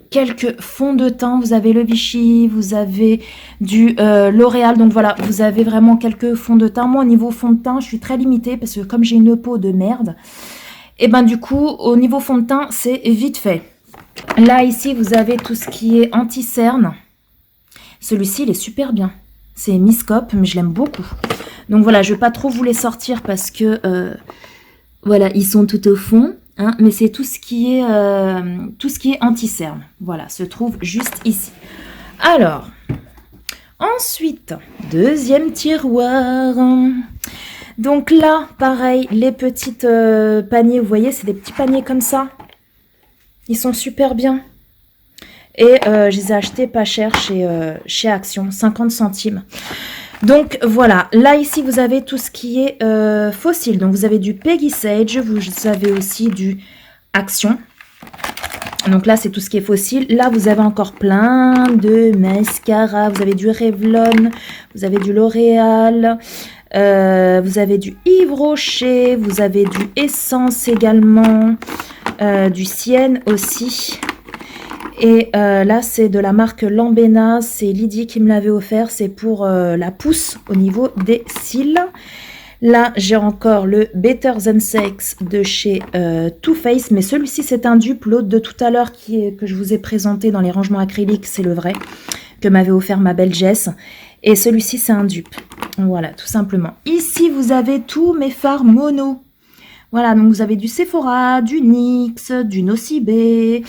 quelques fonds de teint. Vous avez le Vichy, vous avez du L'Oréal. Donc voilà, vous avez vraiment quelques fonds de teint. Moi, au niveau fond de teint, je suis très limitée parce que comme j'ai une peau de merde, et ben du coup, au niveau fond de teint, c'est vite fait. Là, ici, vous avez tout ce qui est anti-cerne. Celui-ci, il est super bien. C'est Miscop, mais je l'aime beaucoup. Donc voilà, je ne vais pas trop vous les sortir parce que, voilà, ils sont tout au fond. Hein, mais c'est tout ce qui est anti-cerne. Voilà, se trouve juste ici. Alors, ensuite, deuxième tiroir. Donc là, pareil, les petites paniers, vous voyez, c'est des petits paniers comme ça. Ils sont super bien. Et je les ai achetés pas cher chez Action, 50 centimes. Donc voilà, là ici vous avez tout ce qui est fossile. Donc vous avez du Peggy Sage, vous avez aussi du Action. Donc là c'est tout ce qui est fossile. Là vous avez encore plein de mascaras. Vous avez du Revlon, vous avez du L'Oréal, vous avez du Yves Rocher, vous avez du Essence également, du Sienne aussi. Et là, c'est de la marque Lambena. C'est Lydie qui me l'avait offert. C'est pour la pousse au niveau des cils. Là, j'ai encore le Better Than Sex de chez Too Faced. Mais celui-ci, c'est un dupe. L'autre de tout à l'heure que je vous ai présenté dans les rangements acryliques, c'est le vrai. Que m'avait offert ma belle Jess. Et celui-ci, c'est un dupe. Voilà, tout simplement. Ici, vous avez tous mes fards mono. Voilà, donc vous avez du Sephora, du NYX, du Nocibé.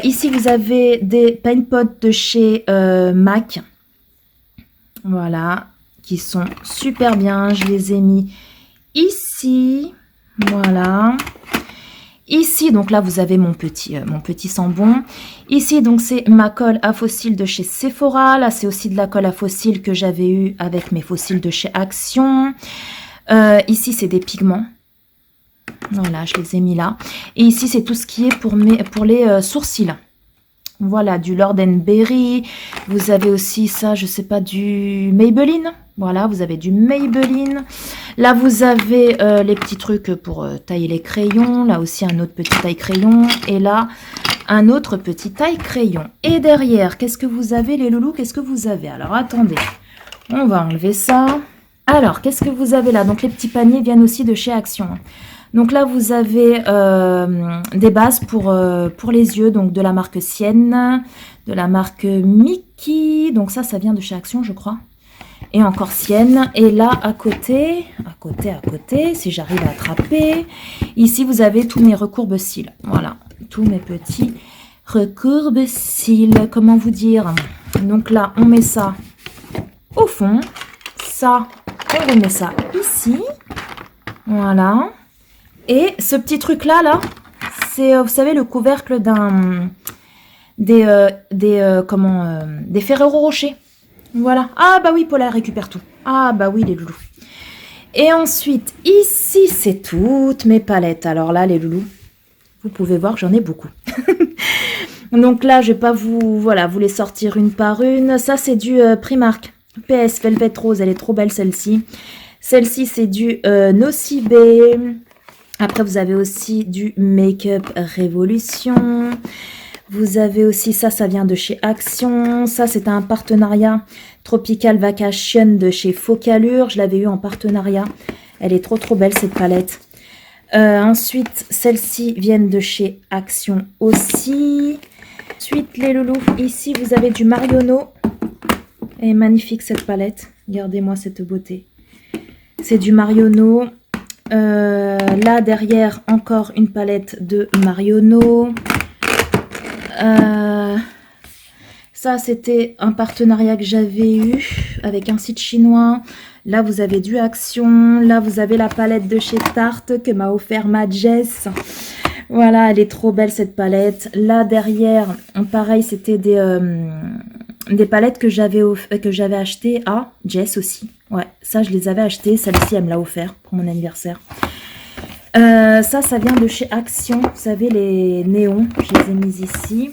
Ici, vous avez des paint pots de chez MAC. Voilà, qui sont super bien. Je les ai mis ici. Voilà. Ici, donc là, vous avez mon petit sambon. Ici, donc, c'est ma colle à fossiles de chez Sephora. Là, c'est aussi de la colle à fossiles que j'avais eu avec mes fossiles de chez Action. Ici, c'est des pigments. Voilà, je les ai mis là. Et ici, c'est tout ce qui est pour les sourcils. Voilà, du Lord Berry. Vous avez aussi ça, je sais pas, du Maybelline. Voilà, vous avez du Maybelline. Là, vous avez les petits trucs pour tailler les crayons. Là aussi, un autre petit taille-crayon. Et là, un autre petit taille-crayon. Et derrière, qu'est-ce que vous avez, les loulous? Qu'est-ce que vous avez? Alors, attendez. On va enlever ça. Alors, qu'est-ce que vous avez là? Donc, les petits paniers viennent aussi de chez Action. Donc là, vous avez des bases pour les yeux, donc de la marque Sienne, de la marque Mickey. Donc ça vient de chez Action, je crois. Et encore Sienne. Et là, à côté, si j'arrive à attraper, ici, vous avez tous mes recourbes-cils. Voilà, tous mes petits recourbes-cils. Comment vous dire? Donc là, on met ça au fond. Ça, on remet ça ici. Voilà. Et ce petit truc-là, c'est, vous savez, le couvercle des Ferrero Rocher. Voilà. Ah bah oui, Paula récupère tout. Ah bah oui, les loulous. Et ensuite, ici, c'est toutes mes palettes. Alors là, les loulous, vous pouvez voir que j'en ai beaucoup. Donc là, je vais pas vous les sortir une par une. Ça, c'est du Primark. PS Velvet Rose, elle est trop belle celle-ci. Celle-ci, c'est du Nocibé. Après, vous avez aussi du Make-up Révolution. Vous avez aussi ça vient de chez Action. Ça, c'est un partenariat Tropical Vacation de chez Focalure. Je l'avais eu en partenariat. Elle est trop belle, cette palette. Ensuite, celles-ci viennent de chez Action aussi. Ensuite, les loulous, ici, vous avez du Marionneau. Elle est magnifique, cette palette. Regardez-moi cette beauté. C'est du Marionneau. Là derrière encore une palette de Marionneau. Ça c'était un partenariat que j'avais eu avec un site chinois. Là vous avez du Action. Là vous avez la palette de chez Tarte que m'a offert ma Jess. Voilà, elle est trop belle cette palette. Là derrière, pareil, c'était des palettes que j'avais achetées à Jess aussi. Ouais, ça je les avais achetées. Celle-ci, elle me l'a offert pour mon anniversaire. Ça vient de chez Action. Vous savez, les néons, je les ai mises ici.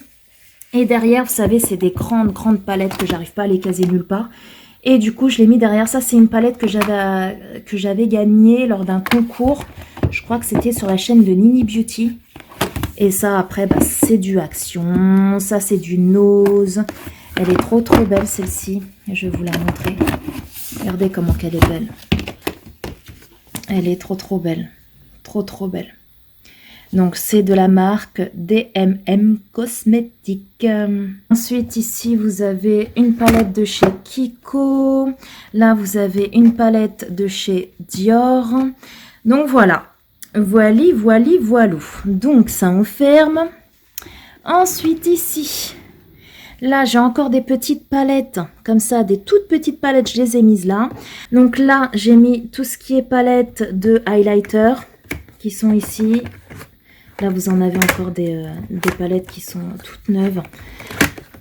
Et derrière, vous savez, c'est des grandes palettes que j'arrive pas à les caser nulle part. Et du coup, je l'ai mis derrière. Ça, c'est une palette que j'avais gagnée lors d'un concours. Je crois que c'était sur la chaîne de Nini Beauty. Et ça, après, bah, c'est du Action. Ça, c'est du Nose. Elle est trop belle, celle-ci. Je vais vous la montrer. Regardez comment qu'elle est belle. Elle est trop belle. Trop belle. Donc, c'est de la marque DMM Cosmétiques. Ensuite, ici, vous avez une palette de chez Kiko. Là, vous avez une palette de chez Dior. Donc, voilà. Voilou. Donc, ça enferme. Ensuite, ici, là, j'ai encore des petites palettes. Comme ça, des toutes petites palettes. Je les ai mises là. Donc là, j'ai mis tout ce qui est palette de highlighter qui sont ici. Là, vous en avez encore des palettes qui sont toutes neuves,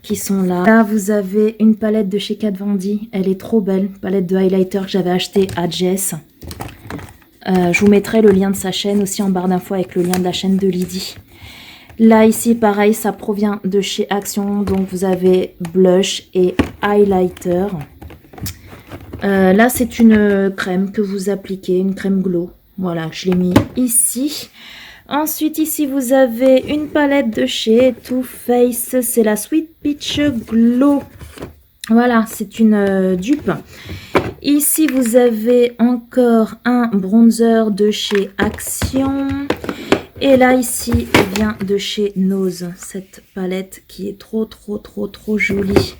qui sont là. Là, vous avez une palette de chez Kat Von D. Elle est trop belle. Palette de highlighter que j'avais acheté à Jess. Je vous mettrai le lien de sa chaîne aussi en barre d'infos avec le lien de la chaîne de Lydie. Là, ici, pareil, ça provient de chez Action. Donc, vous avez blush et highlighter. Là, c'est une crème que vous appliquez, une crème glow. Voilà, je l'ai mis ici. Ensuite, ici, vous avez une palette de chez Too Faced. C'est la Sweet Peach Glow. Voilà, c'est une dupe. Ici, vous avez encore un bronzer de chez Action. Et là, ici, il vient de chez Nose. Cette palette qui est trop jolie.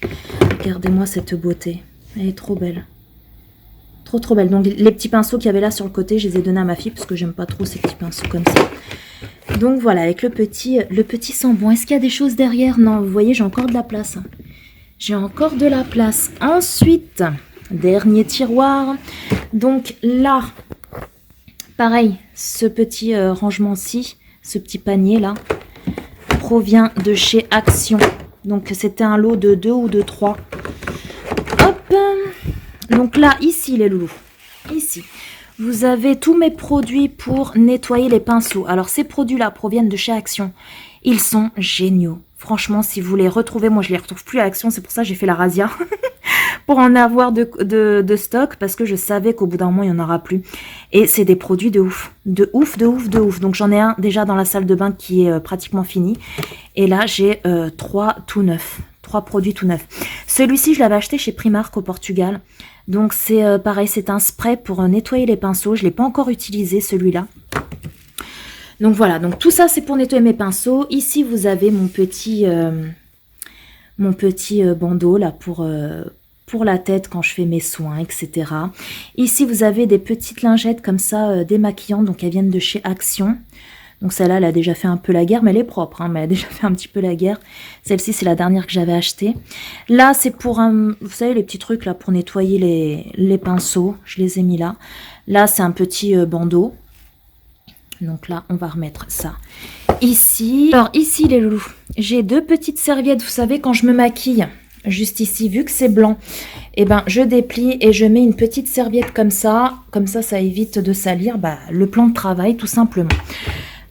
Regardez-moi cette beauté. Elle est trop belle. Trop belle. Donc, les petits pinceaux qu'il y avait là sur le côté, je les ai donnés à ma fille parce que j'aime pas trop ces petits pinceaux comme ça. Donc, voilà, avec le petit sang-bon. Est-ce qu'il y a des choses derrière? Non, vous voyez, j'ai encore de la place. J'ai encore de la place. Ensuite, dernier tiroir. Donc là, pareil, ce petit rangement-ci, ce petit panier-là, provient de chez Action. Donc c'était un lot de 2 ou de 3. Hop. Donc là, ici les loulous, ici, vous avez tous mes produits pour nettoyer les pinceaux. Alors ces produits-là proviennent de chez Action. Ils sont géniaux. Franchement, si vous les retrouvez, moi je les retrouve plus à Action, c'est pour ça que j'ai fait la razzia. Pour en avoir de stock, parce que je savais qu'au bout d'un moment, il n'y en aura plus. Et c'est des produits de ouf. De ouf. Donc j'en ai un déjà dans la salle de bain qui est pratiquement fini. Et là, j'ai 3 tout neufs. 3 produits tout neufs. Celui-ci, je l'avais acheté chez Primark au Portugal. Donc c'est pareil, c'est un spray pour nettoyer les pinceaux. Je ne l'ai pas encore utilisé, celui-là. Donc voilà, donc tout ça, c'est pour nettoyer mes pinceaux. Ici, vous avez mon petit bandeau là pour la tête quand je fais mes soins, etc. Ici, vous avez des petites lingettes comme ça, démaquillantes. Donc, elles viennent de chez Action. Donc, celle-là, elle a déjà fait un peu la guerre, mais elle est propre. Hein, mais elle a déjà fait un petit peu la guerre. Celle-ci, c'est la dernière que j'avais achetée. Là, c'est pour vous savez, les petits trucs là pour nettoyer les pinceaux. Je les ai mis là. Là, c'est un petit bandeau. Donc là, on va remettre ça ici. Alors, ici, les loulous, j'ai 2 petites serviettes. Vous savez, quand je me maquille, juste ici, vu que c'est blanc, et ben je déplie et je mets une petite serviette comme ça. Comme ça évite de salir le plan de travail, tout simplement.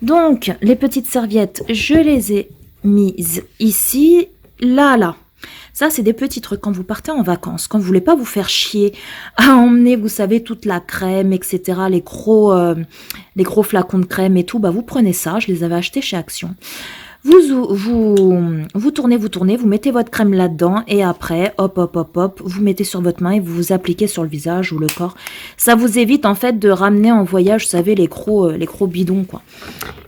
Donc, les petites serviettes, je les ai mises ici, là. Ça, c'est des petits trucs quand vous partez en vacances, quand vous voulez pas vous faire chier à emmener, vous savez, toute la crème, etc., les gros flacons de crème et tout, vous prenez ça. Je les avais achetés chez Action. Vous tournez, vous mettez votre crème là-dedans et après, hop, vous mettez sur votre main et vous vous appliquez sur le visage ou le corps. Ça vous évite en fait de ramener en voyage, vous savez, les gros bidons, quoi.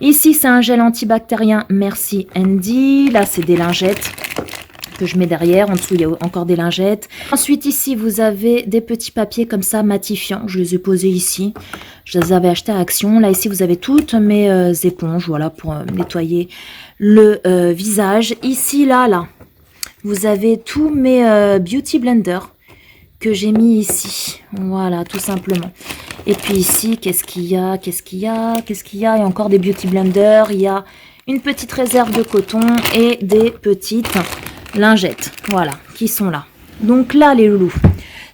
Ici, c'est un gel antibactérien, merci Andy. Là, c'est des lingettes que je mets derrière. En dessous, il y a encore des lingettes. Ensuite, ici, vous avez des petits papiers comme ça, matifiants. Je les ai posés ici. Je les avais achetés à Action. Là, ici, vous avez toutes mes éponges, voilà, pour nettoyer le visage. Ici, là, vous avez tous mes Beauty Blender que j'ai mis ici. Voilà, tout simplement. Et puis ici, qu'est-ce qu'il y a? Il y a encore des Beauty Blender. Il y a une petite réserve de coton et des petites lingettes, voilà, qui sont là. Donc là, les loulous,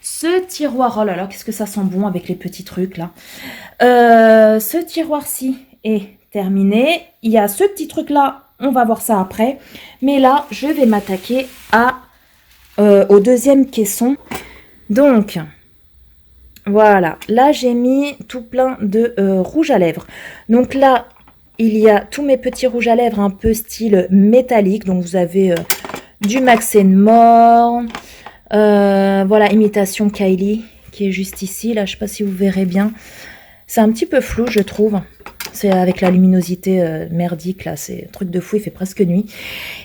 ce tiroir, oh là là, qu'est-ce que ça sent bon avec les petits trucs là. Ce tiroir-ci est terminé. Il y a ce petit truc là, on va voir ça après. Mais là, je vais m'attaquer au deuxième caisson. Donc, voilà, là j'ai mis tout plein de rouge à lèvres. Donc là, il y a tous mes petits rouges à lèvres un peu style métallique. Donc vous avez du Max More, voilà, imitation Kylie qui est juste ici. Là, je sais pas si vous verrez bien. C'est un petit peu flou, je trouve. C'est avec la luminosité merdique, là. C'est un truc de fou, il fait presque nuit.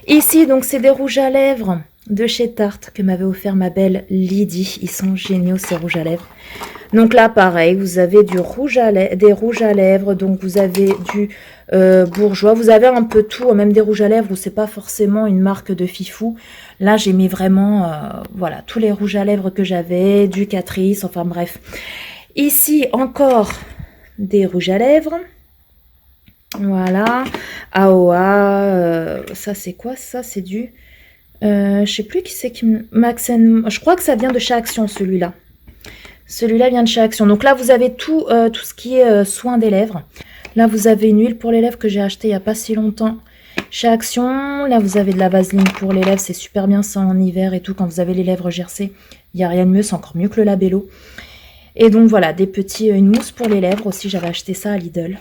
Ici, donc, c'est des rouges à lèvres de chez Tarte que m'avait offert ma belle Lydie. Ils sont géniaux, ces rouges à lèvres. Donc là, pareil, vous avez des rouges à lèvres. Donc, vous avez du bourgeois. Vous avez un peu tout, même des rouges à lèvres où c'est pas forcément une marque de fifou. Là, j'ai mis vraiment, voilà, tous les rouges à lèvres que j'avais, du Catrice, enfin bref. Ici, encore des rouges à lèvres. Voilà. AOA. Ça, c'est quoi? Ça, c'est du... je sais plus qui c'est qui... Je crois que ça vient de chez Action, celui-là. Celui-là vient de chez Action. Donc là, vous avez tout ce qui est soin des lèvres. Là, vous avez une huile pour les lèvres que j'ai achetée il n'y a pas si longtemps chez Action. Là, vous avez de la vaseline pour les lèvres. C'est super bien ça en hiver et tout. Quand vous avez les lèvres gercées, il n'y a rien de mieux. C'est encore mieux que le Labello. Et donc voilà, une mousse pour les lèvres aussi. J'avais acheté ça à Lidl.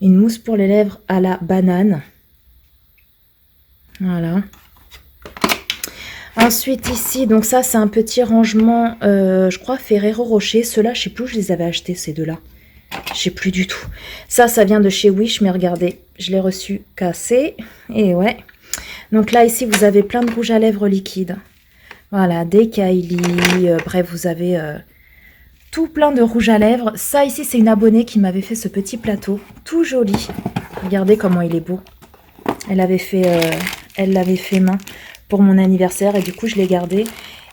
Une mousse pour les lèvres à la banane. Voilà. Ensuite ici, donc ça c'est un petit rangement, je crois Ferrero Rocher. Ceux-là, je sais plus où je les avais achetés, ces deux-là. Je sais plus du tout. Ça vient de chez Wish, mais regardez, je l'ai reçu cassé. Et ouais. Donc là, ici, vous avez plein de rouge à lèvres liquide. Voilà, des Kylie. Bref, vous avez tout plein de rouge à lèvres. Ça, ici, c'est une abonnée qui m'avait fait ce petit plateau. Tout joli. Regardez comment il est beau. Elle l'avait fait main pour mon anniversaire et du coup, je l'ai gardé.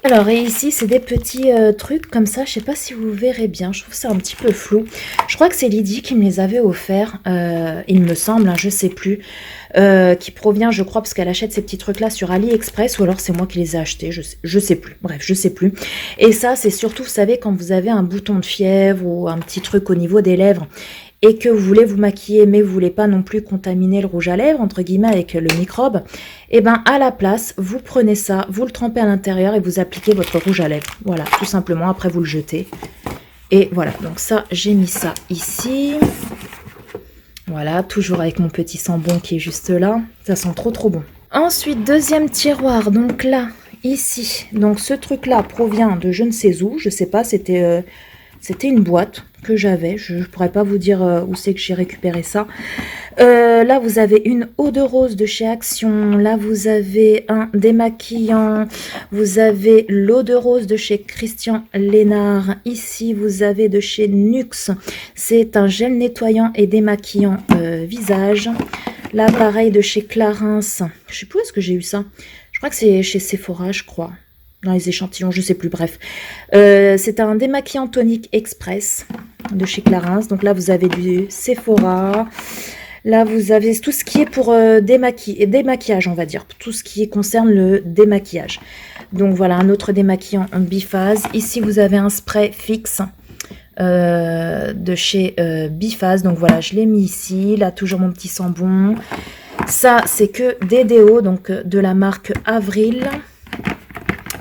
Alors, et ici, c'est des petits trucs comme ça. Je sais pas si vous verrez bien. Je trouve ça un petit peu flou. Je crois que c'est Lydie qui me les avait offerts. Il me semble, hein, je sais plus. Qui provient, je crois, parce qu'elle achète ces petits trucs-là sur AliExpress. Ou alors, c'est moi qui les ai achetés. Je sais plus. Bref, je sais plus. Et ça, c'est surtout, vous savez, quand vous avez un bouton de fièvre ou un petit truc au niveau des lèvres et que vous voulez vous maquiller, mais vous voulez pas non plus contaminer le rouge à lèvres, entre guillemets, avec le microbe, et ben à la place, vous prenez ça, vous le trempez à l'intérieur et vous appliquez votre rouge à lèvres. Voilà, tout simplement, après vous le jetez. Et voilà, donc ça, j'ai mis ça ici. Voilà, toujours avec mon petit sambon qui est juste là. Ça sent trop trop bon. Ensuite, deuxième tiroir, donc là, ici. Donc ce truc-là provient de je ne sais où, je sais pas, c'était une boîte que j'avais. Je ne pourrais pas vous dire où c'est que j'ai récupéré ça. Là, vous avez une eau de rose de chez Action. Là, vous avez un démaquillant. Vous avez l'eau de rose de chez Christian Lénard. Ici, vous avez de chez Nuxe. C'est un gel nettoyant et démaquillant visage. Là, pareil, de chez Clarins. Je sais plus où est-ce que j'ai eu ça. Je crois que c'est chez Sephora, je crois. Dans les échantillons, je sais plus, bref. C'est un démaquillant tonique express de chez Clarins. Donc là, vous avez du Sephora. Là, vous avez tout ce qui est pour démaquillage, on va dire. Tout ce qui concerne le démaquillage. Donc voilà, un autre démaquillant en biphase. Ici, vous avez un spray fixe de chez Biphase. Donc voilà, je l'ai mis ici. Là, toujours mon petit sambon. Ça, c'est que des déos, donc de la marque Avril,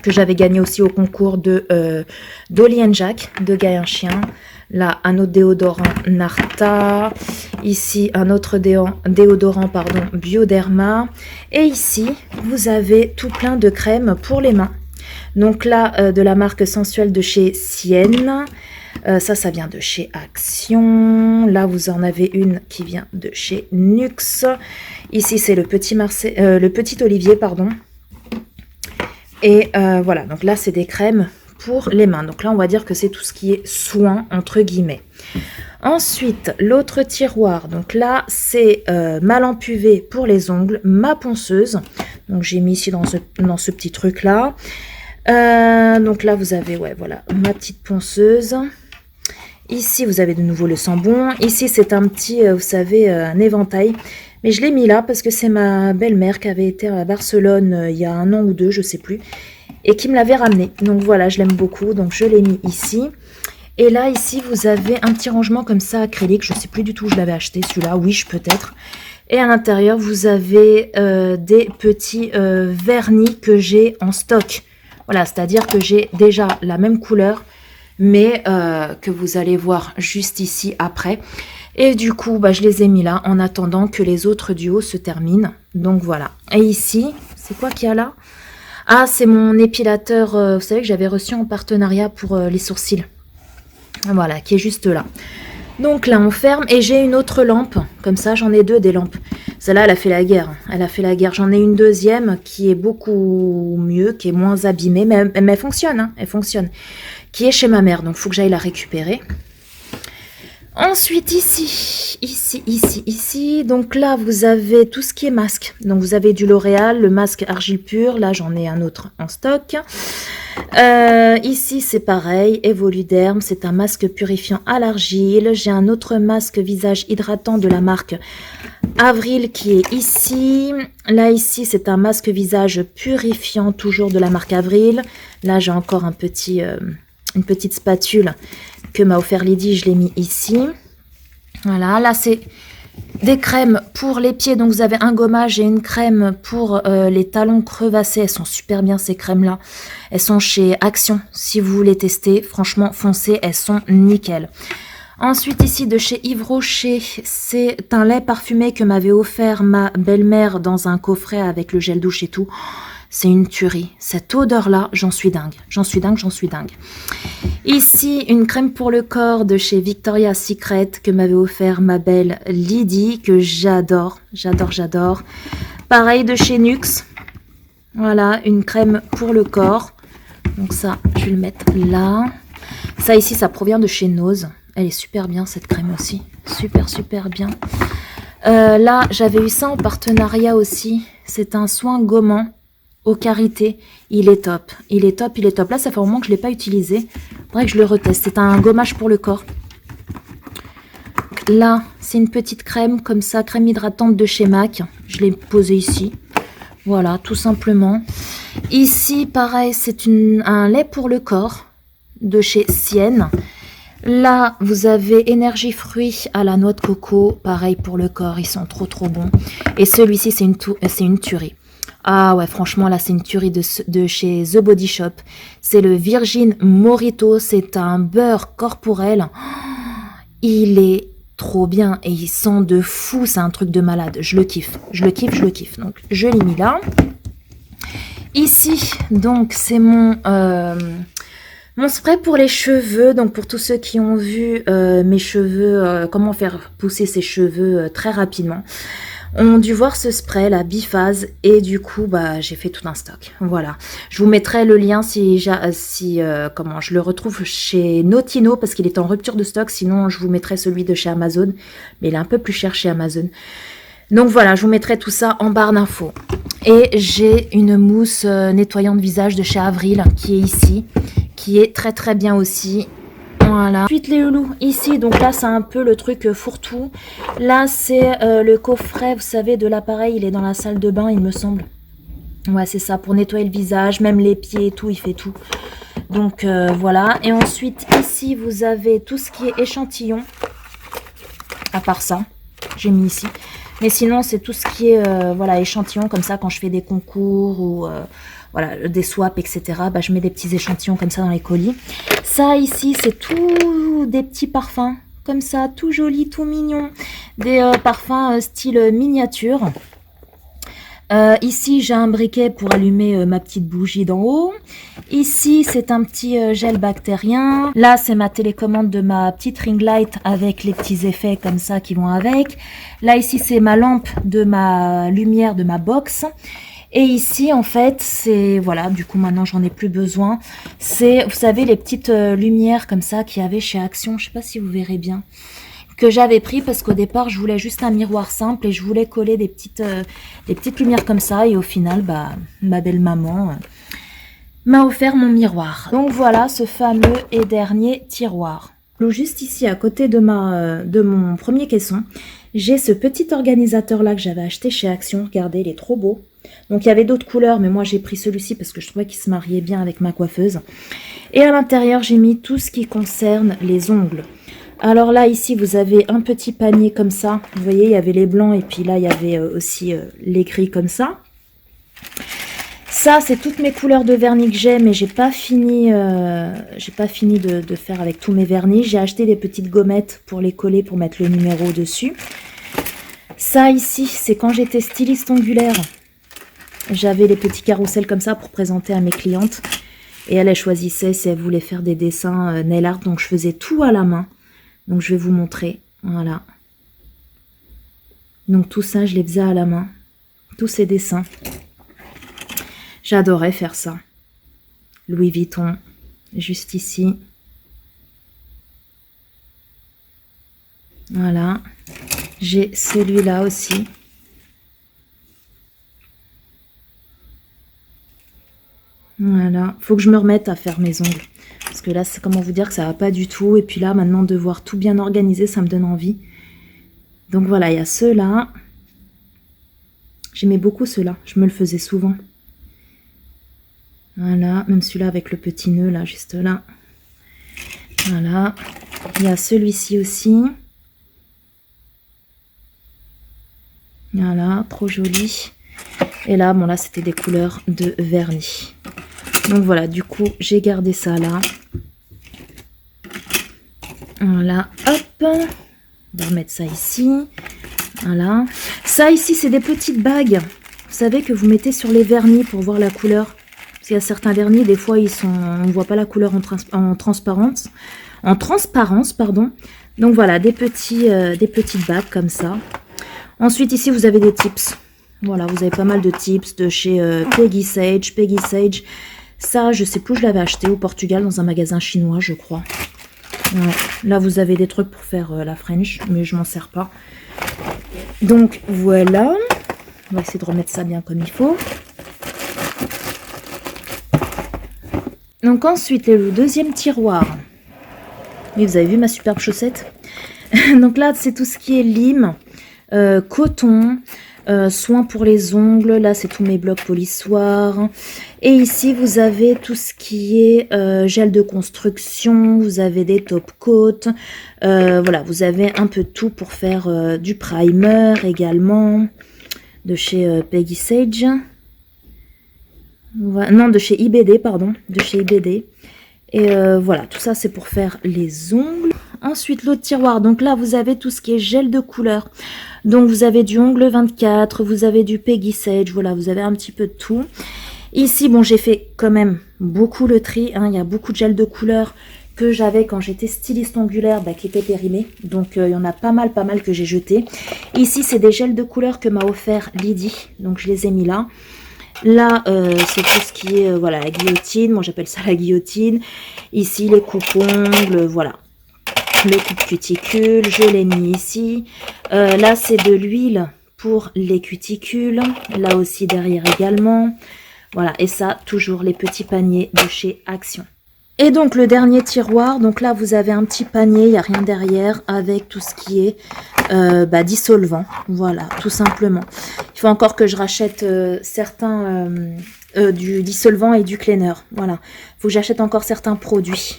que j'avais gagné aussi au concours de Dolly & Jack, de Gaïen Chien. Là, un autre déodorant Narta. Ici, un autre déodorant Bioderma. Et ici, vous avez tout plein de crèmes pour les mains. Donc là, de la marque Sensuelle de chez Sienne. Ça vient de chez Action. Là, vous en avez une qui vient de chez Nuxe. Ici, c'est le petit Olivier, pardon. Et voilà, donc là, c'est des crèmes pour les mains. Donc là, on va dire que c'est tout ce qui est soin, entre guillemets. Ensuite, l'autre tiroir. Donc là, c'est ma lampe UV pour les ongles, ma ponceuse. Donc j'ai mis ici dans ce petit truc-là. Donc là, vous avez, ouais, voilà, ma petite ponceuse. Ici, vous avez de nouveau le sambon. Ici, c'est un petit, vous savez, un éventail. Mais je l'ai mis là parce que c'est ma belle-mère qui avait été à Barcelone il y a 1 an ou 2, je sais plus. Et qui me l'avait ramené. Donc voilà, je l'aime beaucoup. Donc je l'ai mis ici. Et là, ici, vous avez un petit rangement comme ça, acrylique. Je ne sais plus du tout où je l'avais acheté, celui-là. Oui, peut-être. Et à l'intérieur, vous avez des petits vernis que j'ai en stock. Voilà, c'est-à-dire que j'ai déjà la même couleur, mais que vous allez voir juste ici après. Et du coup, bah, je les ai mis là en attendant que les autres du haut se terminent. Donc voilà. Et ici, c'est quoi qu'il y a là? Ah, c'est mon épilateur, vous savez que j'avais reçu en partenariat pour les sourcils. Voilà, qui est juste là. Donc là, on ferme. Et j'ai une autre lampe. Comme ça, j'en ai 2 des lampes. Celle-là, elle a fait la guerre. Elle a fait la guerre. J'en ai une deuxième qui est beaucoup mieux, qui est moins abîmée. Mais elle fonctionne, hein, elle fonctionne. Qui est chez ma mère. Donc, il faut que j'aille la récupérer. Ensuite, ici. Donc là, vous avez tout ce qui est masque. Donc, vous avez du L'Oréal, le masque argile pur. Là, j'en ai un autre en stock. Ici, c'est pareil, Evoluderm, c'est un masque purifiant à l'argile. J'ai un autre masque visage hydratant de la marque Avril qui est ici. Là, ici, c'est un masque visage purifiant, toujours de la marque Avril. Là, j'ai encore une petite spatule que m'a offert Lydie, je l'ai mis ici. Voilà, là, c'est des crèmes pour les pieds, donc vous avez un gommage et une crème pour les talons crevassés. Elles sont super bien ces crèmes-là. Elles sont chez Action. Si vous voulez tester, franchement, foncez, elles sont nickel. Ensuite, ici, de chez Yves Rocher, c'est un lait parfumé que m'avait offert ma belle-mère dans un coffret avec le gel douche et tout. C'est une tuerie. Cette odeur-là, j'en suis dingue. J'en suis dingue, j'en suis dingue. Ici, une crème pour le corps de chez Victoria's Secret que m'avait offert ma belle Lydie, que j'adore, j'adore, j'adore. Pareil de chez Nuxe. Voilà, une crème pour le corps. Donc ça, je vais le mettre là. Ça ici, ça provient de chez Nose. Elle est super bien, cette crème aussi. Super, super bien. Là, j'avais eu ça en partenariat aussi. C'est un soin gommant au karité. Il est top. Il est top, il est top. Là, ça fait un moment que je ne l'ai pas utilisé. Faudrait que je le reteste. C'est un gommage pour le corps. Là, c'est une petite crème comme ça, crème hydratante de chez MAC. Je l'ai posée ici. Voilà, tout simplement. Ici, pareil, c'est un lait pour le corps de chez Sienne. Là, vous avez énergie fruits à la noix de coco. Pareil pour le corps, ils sont trop trop bons. Et celui-ci, c'est une tuerie. Ah ouais, franchement, là, c'est une tuerie de chez The Body Shop. C'est le Virgin Morito. C'est un beurre corporel. Il est trop bien et il sent de fou. C'est un truc de malade. Je le kiffe. Je le kiffe, je le kiffe. Donc, je l'ai mis là. Ici, donc, c'est mon spray pour les cheveux. Donc, pour tous ceux qui ont vu mes cheveux, comment faire pousser ses cheveux très rapidement, ont dû voir ce spray, la biphase, et du coup, bah, j'ai fait tout un stock. Voilà. Je vous mettrai le lien si je le retrouve chez Notino, parce qu'il est en rupture de stock. Sinon, je vous mettrai celui de chez Amazon, mais il est un peu plus cher chez Amazon. Donc voilà, je vous mettrai tout ça en barre d'infos. Et j'ai une mousse nettoyante visage de chez Avril, qui est ici, qui est très très bien aussi. Voilà. Ensuite les loulous, ici, donc là c'est un peu le truc fourre-tout. Là c'est le coffret, vous savez, de l'appareil, il est dans la salle de bain, il me semble. Ouais, c'est ça, pour nettoyer le visage, même les pieds et tout, il fait tout. Donc voilà. Et ensuite ici vous avez tout ce qui est échantillon. À part ça, j'ai mis ici. Mais sinon c'est tout ce qui est voilà, échantillon, comme ça quand je fais des concours ou voilà, des swaps, etc. Bah, je mets des petits échantillons comme ça dans les colis. Ça ici, c'est tout des petits parfums, comme ça, tout joli, tout mignon. Des parfums style miniature. Ici, j'ai un briquet pour allumer ma petite bougie d'en haut. Ici, c'est un petit gel bactérien. Là, c'est ma télécommande de ma petite ring light avec les petits effets comme ça qui vont avec. Là, ici, c'est ma lampe de ma lumière de ma box. Et ici, en fait, c'est, voilà, du coup, maintenant, j'en ai plus besoin. C'est, vous savez, les petites lumières comme ça qu'il y avait chez Action. Je sais pas si vous verrez bien. Que j'avais pris parce qu'au départ, je voulais juste un miroir simple et je voulais coller des petites lumières comme ça. Et au final, bah, ma belle-maman m'a offert mon miroir. Donc voilà, ce fameux et dernier tiroir. Juste ici, à côté de mon premier caisson, j'ai ce petit organisateur-là que j'avais acheté chez Action. Regardez, il est trop beau. Donc il y avait d'autres couleurs, mais moi j'ai pris celui-ci parce que je trouvais qu'il se mariait bien avec ma coiffeuse. Et à l'intérieur, j'ai mis tout ce qui concerne les ongles. Alors là, ici, vous avez un petit panier comme ça. Vous voyez, il y avait les blancs et puis là, il y avait aussi les gris comme ça. Ça, c'est toutes mes couleurs de vernis que j'ai, mais j'ai pas fini de faire avec tous mes vernis. J'ai acheté des petites gommettes pour les coller, pour mettre le numéro dessus. Ça, ici, c'est quand j'étais styliste ongulaire. J'avais les petits carousels comme ça pour présenter à mes clientes. Et elle choisissait si elle voulait faire des dessins nail art. Donc, je faisais tout à la main. Donc, je vais vous montrer. Voilà. Donc, tout ça, je les faisais à la main. Tous ces dessins. J'adorais faire ça. Louis Vuitton, juste ici. Voilà. J'ai celui-là aussi. Voilà, faut que je me remette à faire mes ongles. Parce que là, c'est comment vous dire que ça va pas du tout. Et puis là, maintenant, de voir tout bien organisé, ça me donne envie. Donc voilà, il y a ceux-là. J'aimais beaucoup ceux-là, je me le faisais souvent. Voilà, même celui-là avec le petit nœud, là, juste là. Voilà, il y a celui-ci aussi. Voilà, trop joli. Et là, bon là, c'était des couleurs de vernis. Donc voilà, du coup, j'ai gardé ça là. Voilà, hop. On va remettre ça ici. Voilà. Ça ici, c'est des petites bagues. Vous savez que vous mettez sur les vernis pour voir la couleur. Parce qu'il y a certains vernis, des fois, on ne voit pas la couleur en transparence. En transparence, pardon. Donc voilà, des petites bagues comme ça. Ensuite, ici, vous avez des tips. Voilà, vous avez pas mal de tips de chez Peggy Sage. Peggy Sage. Ça, je sais plus où je l'avais acheté au Portugal dans un magasin chinois, je crois. Ouais. Là, vous avez des trucs pour faire la French, mais je m'en sers pas. Donc, voilà. On va essayer de remettre ça bien comme il faut. Donc, ensuite, le deuxième tiroir. Et vous avez vu ma superbe chaussette? Donc là, c'est tout ce qui est lime, coton, soins pour les ongles. Là, c'est tous mes blocs polissoirs. Et ici, vous avez tout ce qui est gel de construction. Vous avez des top coats. Voilà, vous avez un peu de tout pour faire du primer également. De chez Peggy Sage. Non, de chez IBD, pardon. De chez IBD. Et voilà, tout ça, c'est pour faire les ongles. Ensuite, l'autre tiroir. Donc là, vous avez tout ce qui est gel de couleur. Donc, vous avez du ongle 24, vous avez du Peggy Sage. Voilà, vous avez un petit peu de tout. Ici, bon, j'ai fait quand même beaucoup le tri. Hein, il y a beaucoup de gel de couleur que j'avais quand j'étais styliste ongulaire, qui était périmé. Donc, il y en a pas mal que j'ai jeté. Ici, c'est des gels de couleur que m'a offert Lydie. Donc, je les ai mis là. Là, c'est tout ce qui est, voilà, la guillotine. Moi, j'appelle ça la guillotine. Ici, les coupes-ongles, voilà. Le coupe-cuticule, je l'ai mis ici. Là, c'est de l'huile pour les cuticules. Là aussi, derrière également. Voilà, et ça, toujours les petits paniers de chez Action. Et donc, le dernier tiroir. Donc là, vous avez un petit panier, il n'y a rien derrière, avec tout ce qui est dissolvant. Voilà, tout simplement. Il faut encore que je rachète certains du dissolvant et du cleaner. Voilà, il faut que j'achète encore certains produits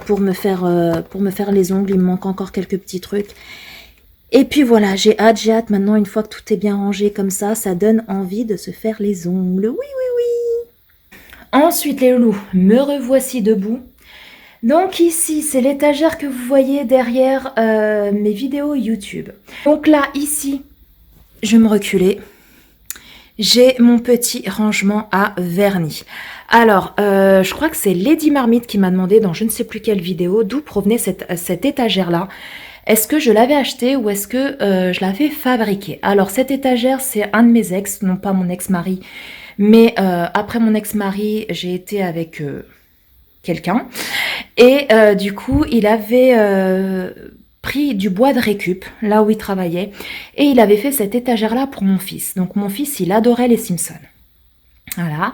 pour me faire les ongles. Il me manque encore quelques petits trucs. Et puis voilà, j'ai hâte maintenant, une fois que tout est bien rangé comme ça donne envie de se faire les ongles. Oui, oui, oui. Ensuite, les loulous, me revoici debout. Donc ici, c'est l'étagère que vous voyez derrière mes vidéos YouTube. Donc là, ici, je vais me reculer. J'ai mon petit rangement à vernis. Alors, je crois que c'est Lady Marmite qui m'a demandé dans je ne sais plus quelle vidéo d'où provenait cette étagère-là. Est-ce que je l'avais achetée ou est-ce que je l'avais fabriquée? Alors, cette étagère, c'est un de mes ex, non pas mon ex-mari. Mais après mon ex-mari, j'ai été avec quelqu'un. Et du coup, il avait pris du bois de récup, là où il travaillait. Et il avait fait cette étagère-là pour mon fils. Donc mon fils, il adorait les Simpsons. Voilà,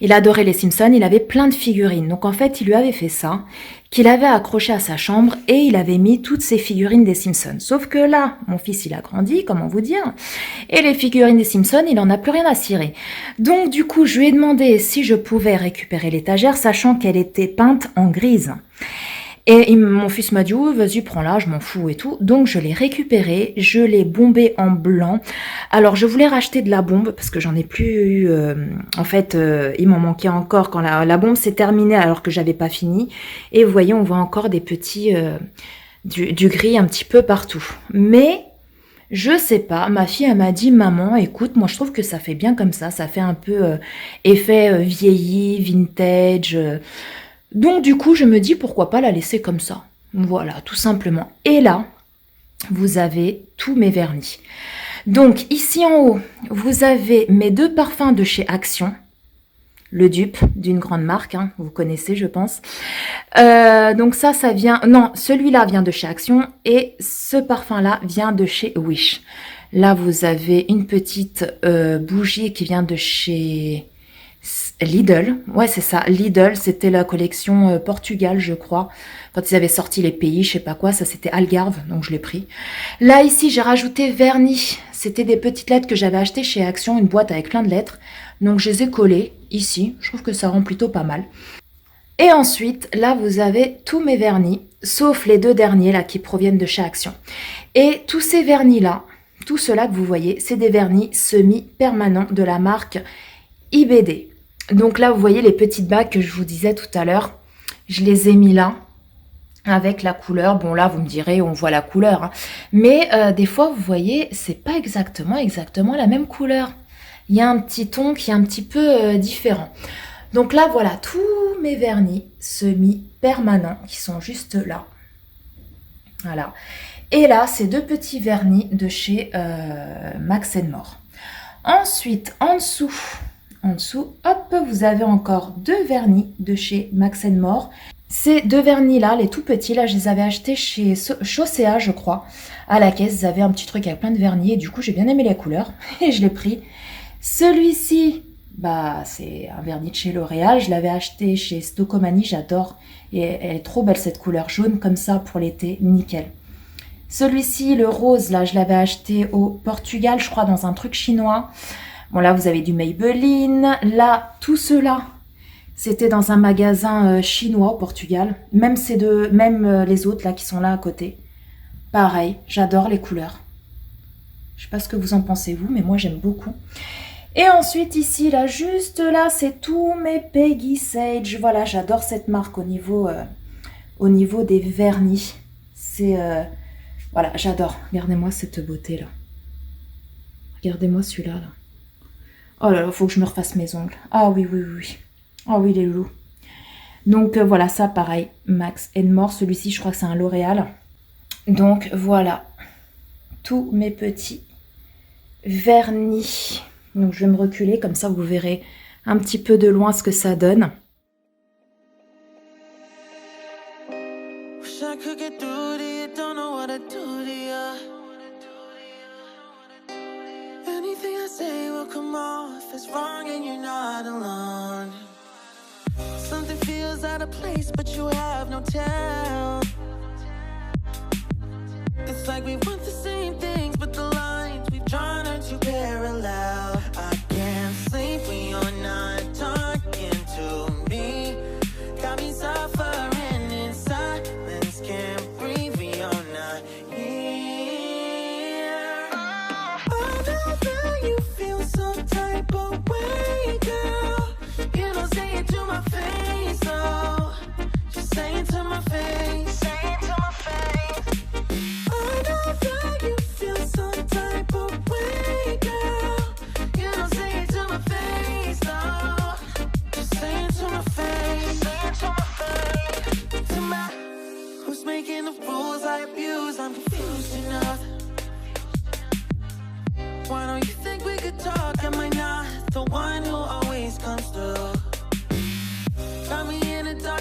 il adorait les Simpsons, il avait plein de figurines. Donc en fait, il lui avait fait ça, qu'il avait accroché à sa chambre et il avait mis toutes ses figurines des Simpsons. Sauf que là, mon fils, il a grandi, comment vous dire, et les figurines des Simpsons, il en a plus rien à cirer. Donc du coup, je lui ai demandé si je pouvais récupérer l'étagère, sachant qu'elle était peinte en grise. Et mon fils m'a dit, oh, vas-y, prends-la, je m'en fous et tout. Donc, je l'ai récupéré, je l'ai bombé en blanc. Alors, je voulais racheter de la bombe parce que j'en ai plus eu. En fait, il m'en manquait encore quand la bombe s'est terminée alors que j'avais pas fini. Et vous voyez, on voit encore des petits... du gris un petit peu partout. Mais... je sais pas, ma fille elle m'a dit maman écoute moi je trouve que ça fait bien comme ça fait un peu effet vieilli, vintage. Donc du coup je me dis pourquoi pas la laisser comme ça. Voilà, tout simplement. Et là, vous avez tous mes vernis. Donc ici en haut, vous avez mes deux parfums de chez Action. Le dupe d'une grande marque, hein, vous connaissez je pense. Donc ça vient... non, celui-là vient de chez Action et ce parfum-là vient de chez Wish. Là, vous avez une petite bougie qui vient de chez Lidl, ouais c'est ça, Lidl, c'était la collection Portugal je crois, quand ils avaient sorti les pays, je sais pas quoi, ça c'était Algarve, donc je l'ai pris. Là ici j'ai rajouté vernis, c'était des petites lettres que j'avais achetées chez Action, une boîte avec plein de lettres, donc je les ai collées ici, je trouve que ça rend plutôt pas mal. Et ensuite, là vous avez tous mes vernis, sauf les 2 derniers là qui proviennent de chez Action. Et tous ces vernis là, tout cela que vous voyez, c'est des vernis semi-permanents de la marque IBD. Donc là, vous voyez les petites bagues que je vous disais tout à l'heure. Je les ai mis là, avec la couleur. Bon, là, vous me direz, on voit la couleur. Hein. Mais des fois, vous voyez, c'est pas exactement la même couleur. Il y a un petit ton qui est un petit peu différent. Donc là, voilà, tous mes vernis semi-permanents qui sont juste là. Voilà. Et là, c'est 2 petits vernis de chez Max More. Ensuite, en dessous, hop, vous avez encore 2 vernis de chez Max More. Ces 2 vernis-là, les tout petits, là, je les avais achetés chez Chaussea, je crois. À la caisse, ils avaient un petit truc avec plein de vernis et du coup, j'ai bien aimé la couleur et je l'ai pris. Celui-ci, bah, c'est un vernis de chez L'Oréal. Je l'avais acheté chez Stocomanie, j'adore. Et elle est trop belle cette couleur jaune comme ça pour l'été, nickel. Celui-ci, le rose, là, je l'avais acheté au Portugal, je crois, dans un truc chinois. Bon, là, vous avez du Maybelline. Là, tout cela, c'était dans un magasin chinois au Portugal. Même les autres, là, qui sont là à côté. Pareil, j'adore les couleurs. Je sais pas ce que vous en pensez, vous, mais moi, j'aime beaucoup. Et ensuite, ici, là, juste là, c'est tous mes Peggy Sage. Voilà, j'adore cette marque au niveau des vernis. C'est... voilà, j'adore. Regardez-moi cette beauté-là. Regardez-moi celui-là, là. Oh là là, faut que je me refasse mes ongles. Ah oui. Ah oui, les loups. Donc voilà, ça pareil, Max More. Celui-ci, je crois que c'est un L'Oréal. Donc voilà, tous mes petits vernis. Donc je vais me reculer, comme ça vous verrez un petit peu de loin ce que ça donne. It's like we want the same things, but the lines we've drawn are too parallel. I can't sleep when you're not talking to me. Got me suffering in silence, can't breathe when you're not here. I know that you feel some type of way, girl. You don't say it to my face, so just say it to my face. Say it to my face. Making the rules I abuse, I'm confused enough. Why don't you think we could talk? Am I not the one who always comes through? Got me in a dark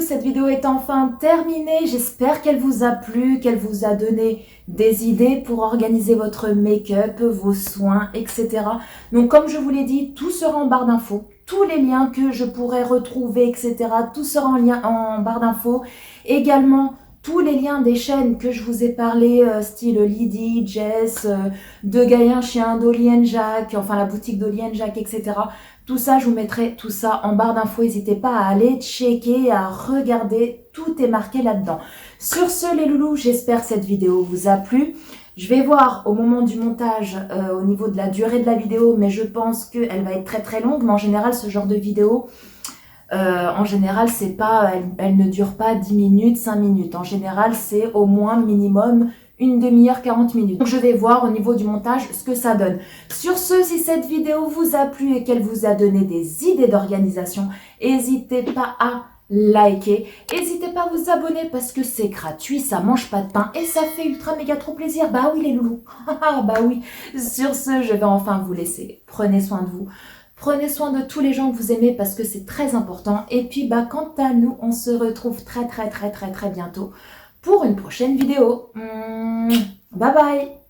cette vidéo est enfin terminée. J'espère qu'elle vous a plu, qu'elle vous a donné des idées pour organiser votre make-up, vos soins, etc. Donc comme je vous l'ai dit, tout sera en barre d'infos. Tous les liens que je pourrai retrouver, etc. Tout sera en barre d'infos. Également, tous les liens des chaînes que je vous ai parlé, style Lydie, Jess, De Gaïen Chien, Dolly Jacques, enfin la boutique Dolly Jacques, etc. Tout ça, je vous mettrai tout ça en barre d'infos. N'hésitez pas à aller checker, à regarder. Tout est marqué là-dedans. Sur ce, les loulous, j'espère que cette vidéo vous a plu. Je vais voir au moment du montage, au niveau de la durée de la vidéo, mais je pense qu'elle va être très très longue. Mais en général, ce genre de vidéo... en général, c'est pas, elle ne dure pas 10 minutes, 5 minutes. En général, c'est au moins minimum une demi-heure, 40 minutes. Donc, je vais voir au niveau du montage ce que ça donne. Sur ce, si cette vidéo vous a plu et qu'elle vous a donné des idées d'organisation, n'hésitez pas à liker. N'hésitez pas à vous abonner parce que c'est gratuit, ça mange pas de pain et ça fait ultra méga trop plaisir. Bah oui, les loulous. Bah oui. Sur ce, je vais enfin vous laisser. Prenez soin de vous. Prenez soin de tous les gens que vous aimez parce que c'est très important. Et puis, bah, quant à nous, on se retrouve très bientôt pour une prochaine vidéo. Bye bye!